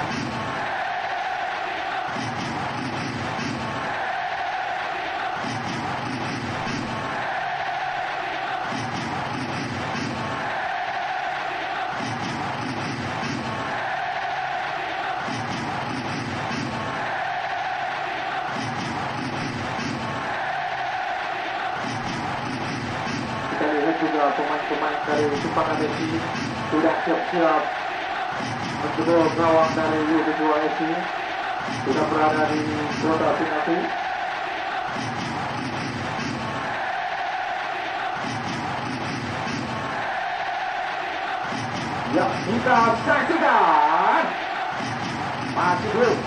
pemain-pemain dari Sepang FC sudah siap-siap menjebol gawang dari U22 FC, sudah berada di kota penalti. Ya, kita saksikan. Masih belum.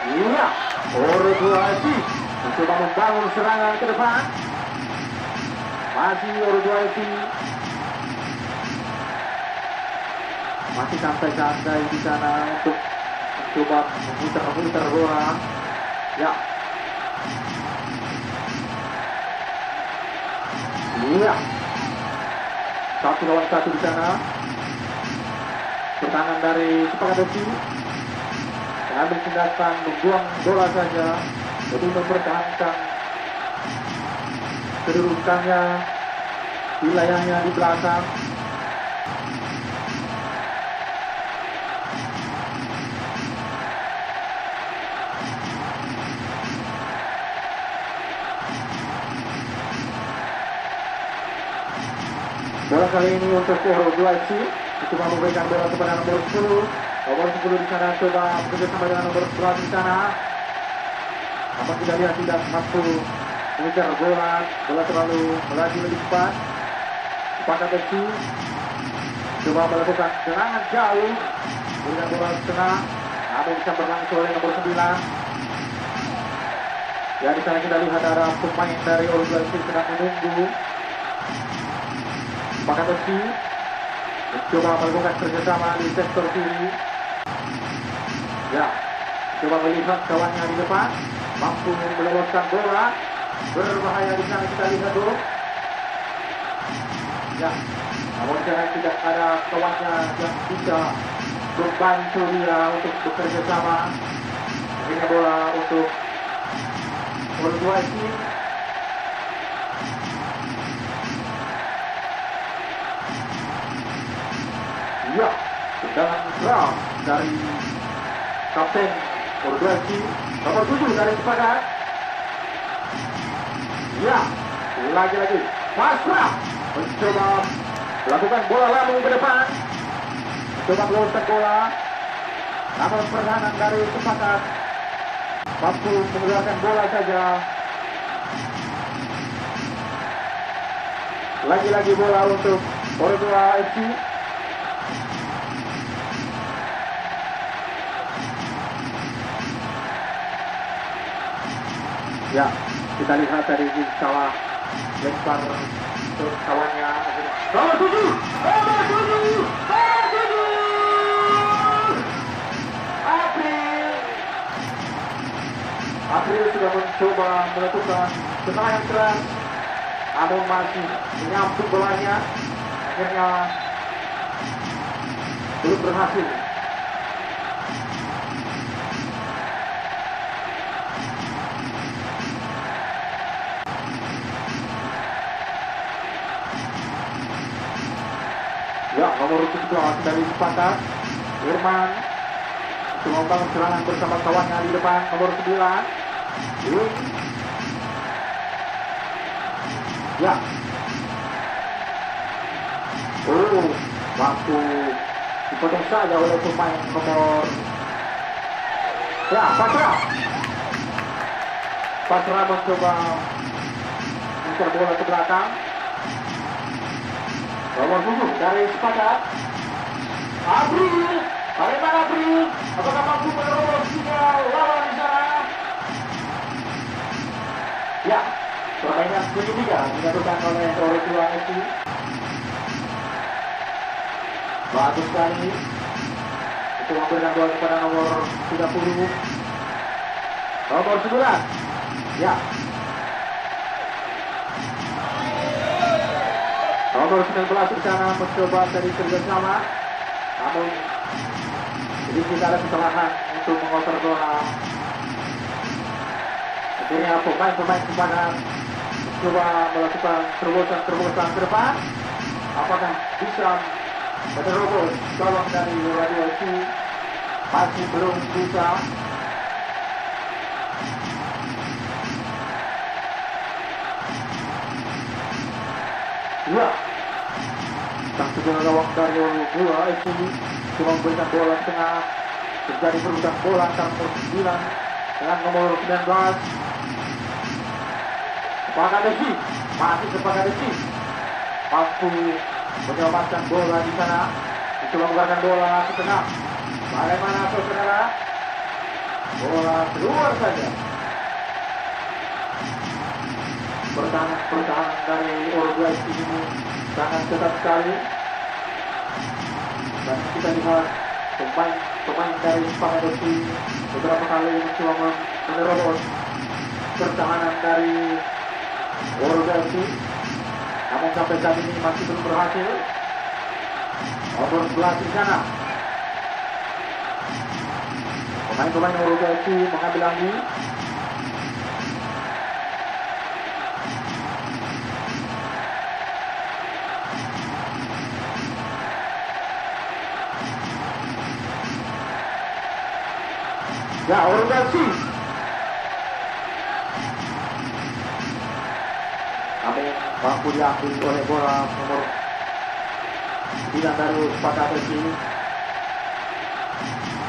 Iya, U22 FC mencoba membangun serangan ke depan. Masih U22 FC. Masih santai-santai di sana untuk mencoba memutar bola. Ya. Iya. 1 lawan 1 di sana. Pertahanan dari Sepang FC mengambil tindakan membuang bola saja, jadi mempertahankan kedudukannya, wilayahnya di belakang. Bola kali ini untuk U22 FC, coba memberikan bola kepada nomor 10. Nomor 10 di sana coba bekerja sama dengan nomor 11 di sana. Namun tidak lihat tidak mampu mengejar bola terlalu melaju lebih cepat. Sepang FC coba melakukan serangan jauh dengan bola di sana, namun bisa berlangsung oleh nomor 9. Ya, di sana kita lihat ada pemain dari U22 FC sedang menunggu. Sepang FC mencoba melakukan kerjasama di sektor kiri. Ya, coba melihat kawannya di depan, mampu meloloskan bola, berbahaya di sana, kita lihat dulu. Ya, namun jangan tidak ada kawannya yang bisa membantu dia untuk bekerja sama. Akhirnya bola untuk U22 FC. Ya, tendangan keras dari kapten U22 FC nomor 7 dari Sepang. Ya, lagi-lagi Masrah mencoba melakukan bola lambung ke depan, mencoba meloloskan bola, namun pertahanan dari Sepang mampu mengeluarkan bola saja. Lagi-lagi bola untuk U22 FC. Ya, kita lihat tadi salah lempar untuk kawannya. Nomor 7! April sudah mencoba melakukan serangan keras, namun masih menyambut bolanya. Akhirnya belum berhasil. Ya, nomor 17 dari Sepang, Irman coba membangun serangan bersama kawannya di depan, nomor 9. Ya. Waktu dipotong saja oleh pemain nomor. Ya, Pasrah mencoba mencari bola ke belakang. Nomor 7 dari Sepang. April, bagaimana April? Apakah mampu menerobos sinyal lawan di sana? Ya, permainan segitiga dilakukan oleh U22 FC. Bagus sekali. Itu memberikan bola kepada nomor 30. Nomor 9. Ya. Nomor 19 di sana mencoba dari kerjasama, namun sedikit ada kesalahan untuk mengoper bola. Akhirnya pemain-pemain Sepang coba melakukan terobosan ke depan. Apakah bisa menerobos gawang dari U22 FC? Masih belum bisa. Ya, sang penjaga gawang dari Uruguay FC cuma memberikan bola di tengah. Terjadi perebutan bola antara nomor 9 dengan nomor 19. Sepakadesi, masih Sepakadesi mampu menyelamatkan bola di sana. Mencoba mengeluarkan bola ke tengah. Bagaimana saudara? Bola keluar saja. Pertahanan dari Uruguay ini sangat ketat sekali. Dan kita lihat pemain dari Sepakadesi beberapa kali mencoba menerobos pertahanan dari Uruguay FC. Namun sampai saat ini masih belum berhasil. Nomor 11 di sana. Pemain-pemain Uruguay FC mengambil lagi. Ya, Uruguay FC. Namun mampu diambil oleh bola nomor 9 dari Sepakadesi.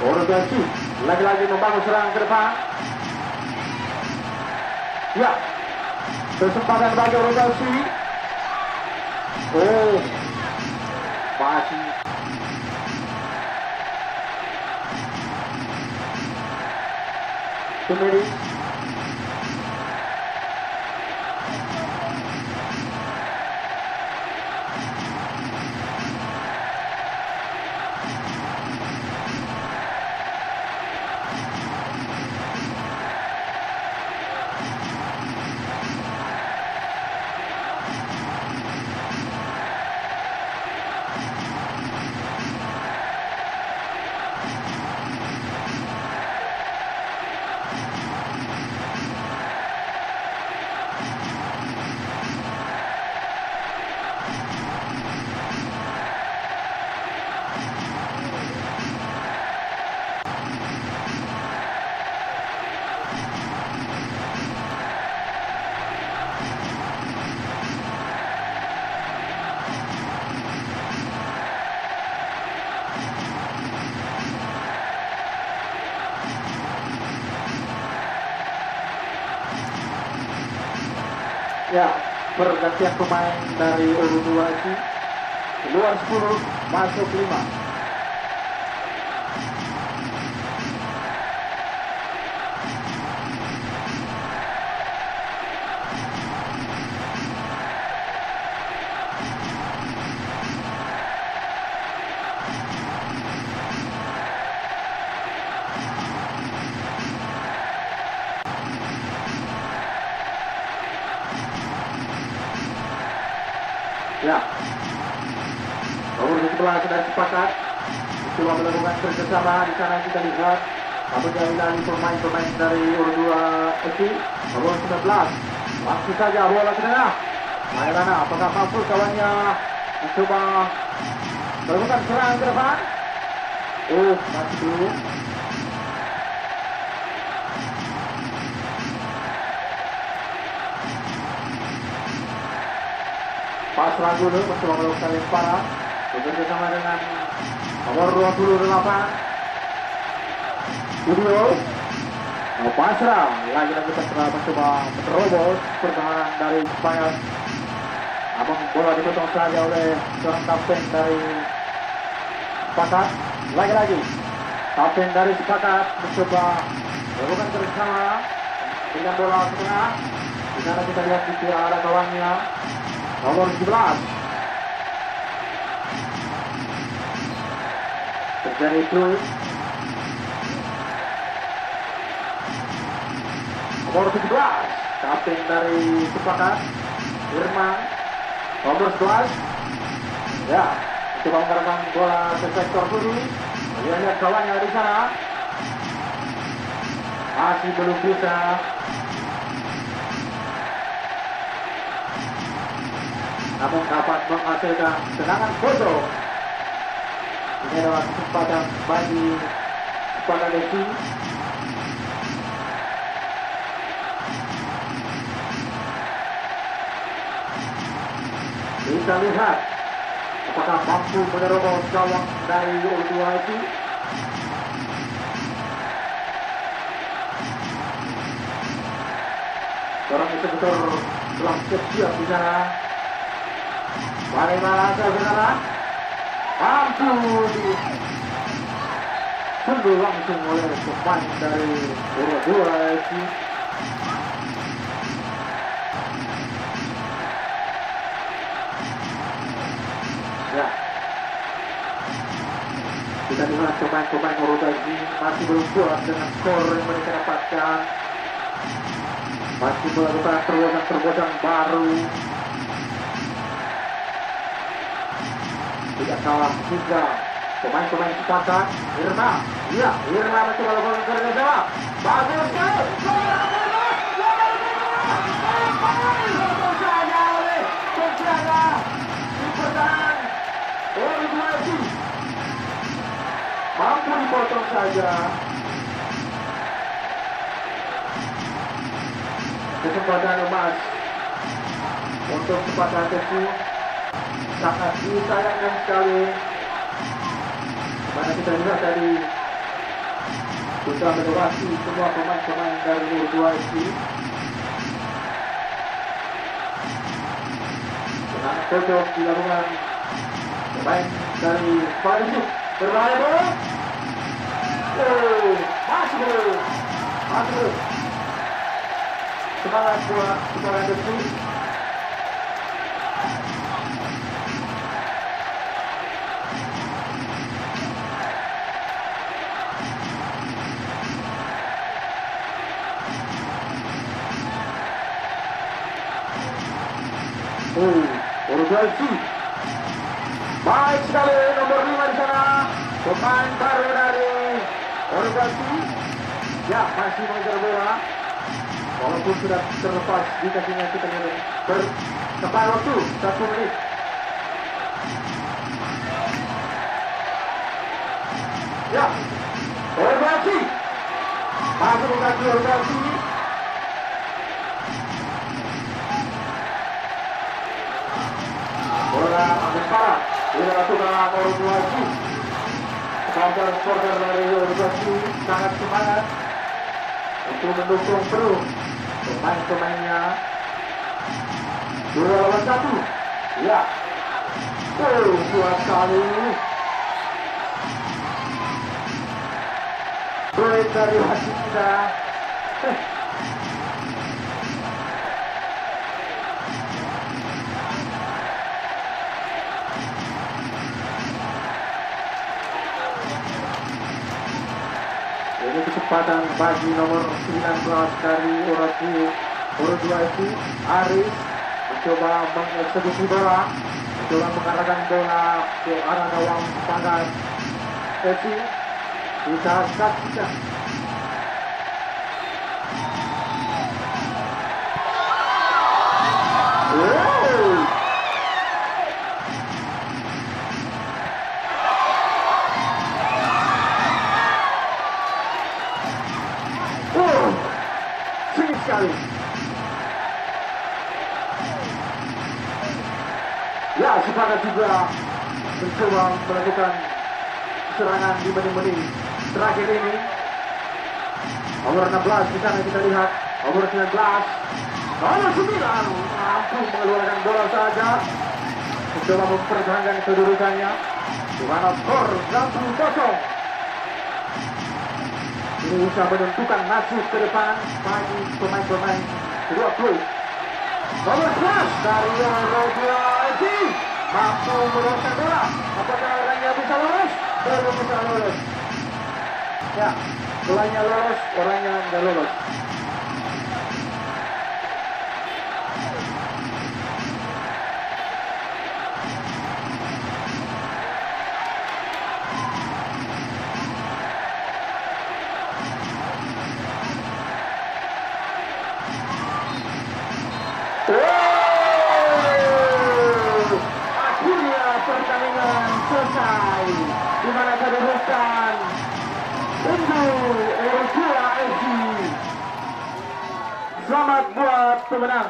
Uruguay FC lagi-lagi membangun serangan ke depan. Ya, kesempatan bagi Uruguay FC. Oh, masih Kembali. Ya, pergantian pemain dari Uruguay FC. Keluar 10, masuk 5. Ya, nomor 11 sudah sepakat coba melakukan kerjasama di sana. Kita lihat apabila dari pemain-pemain dari Uruguay FC. Nomor 19 langsung saja bola ke tengah. Bagaimana? Apakah mampu kawannya mencoba melakukan serangan ke depan? Oh, masih dulu. Pasrah dulu mencoba melakukan lemparan bekerja sama dengan nomor 28 Studio. Pasrah lagi-lagi Pasrah mencoba menerobos pertahanan dari Sepakat. Namun bola dipotong saja oleh seorang kapten dari Sepakat. Lagi-lagi kapten dari Sepakat mencoba melakukan kerjasama dengan bola ke tengah. Di sana kita lihat di kiri ada kawannya nomor 17. Terjadi fluid. Nomor 17 kapten dari Sepakat Irman. Nomor 11 ya coba mengarahkan bola ke sektor kiri. Lihat kawannya di sana masih belum bisa. Namun dapat menghasilkan serangan bodoh. Ini adalah kesempatan bagi Sepakadesi. Kita lihat apakah mampu menerobos gawang dari Uruguay itu. Seorang eksekutor telah siap di sana. Bagaimana saudara? Mampu disentuh langsung oleh pemain dari Uruguay itu. Ya, kita lihat pemain-pemain Uruguay ini masih belum puas dengan skor yang mereka dapatkan. Masih melakukan terobosan baru. Tidak kalah juga pemain-pemain sepakat. Irma, iya, Irma masih melakukan kerja. Bagus sekali. Saja oleh penjaga di pertahanan Uruguay. Mampu dipotong saja. Kesempatan emas untuk sepasang itu sangat disayangkan sekali. Mana kita lihat tadi sudah menewasi semua pemain-pemain dari Uruguay ini. Serangan pojok dilakukan pemain dari Paris. Berbahaya bola. Masuk. Semangat buat semangat itu. Uruguay itu baik sekali, nomor 5 di sana, pemain baru dari Uruguay itu. Ya, masih mengejar bola. Walaupun sudah terlepas di kakinya, kita bertepat waktu 1 menit. Ya, Uruguay masuk ke kaki Uruguay. Bola ambil parah dilakukan Uruguay. Supporter dari Uruguay sangat semangat untuk mendukung terus pemain-pemainnya. 2 lawan 1. Ya. Kuat sekali. Break dari hati kita. Ini kecepatan bagi nomor 19 dari Uruguay itu, Aris, mencoba mengeksekusi bola, mencoba mengarahkan bola ke arah gawang tetangga Eci. Kita saksikan. Sekali. Ya, sepakat juga mencoba melakukan serangan di menit-menit terakhir ini. Nomor 16 di sana kita lihat, nomor 19, nomor 9 mampu mengeluarkan bola saja, mencoba mempertahankan kedudukannya. Di mana skor 1-0. Ini bisa menentukan nasib ke depan bagi pemain-pemain kedua klub. Nomor 11 dari Uruguay mampu meloloskan bola. Apakah orangnya bisa lolos? Belum bisa lolos. Ya, bolanya lolos, orangnya nggak lolos. Akhirnya pertandingan selesai, di mana kedudukan Uruguay. Selamat buat pemenang.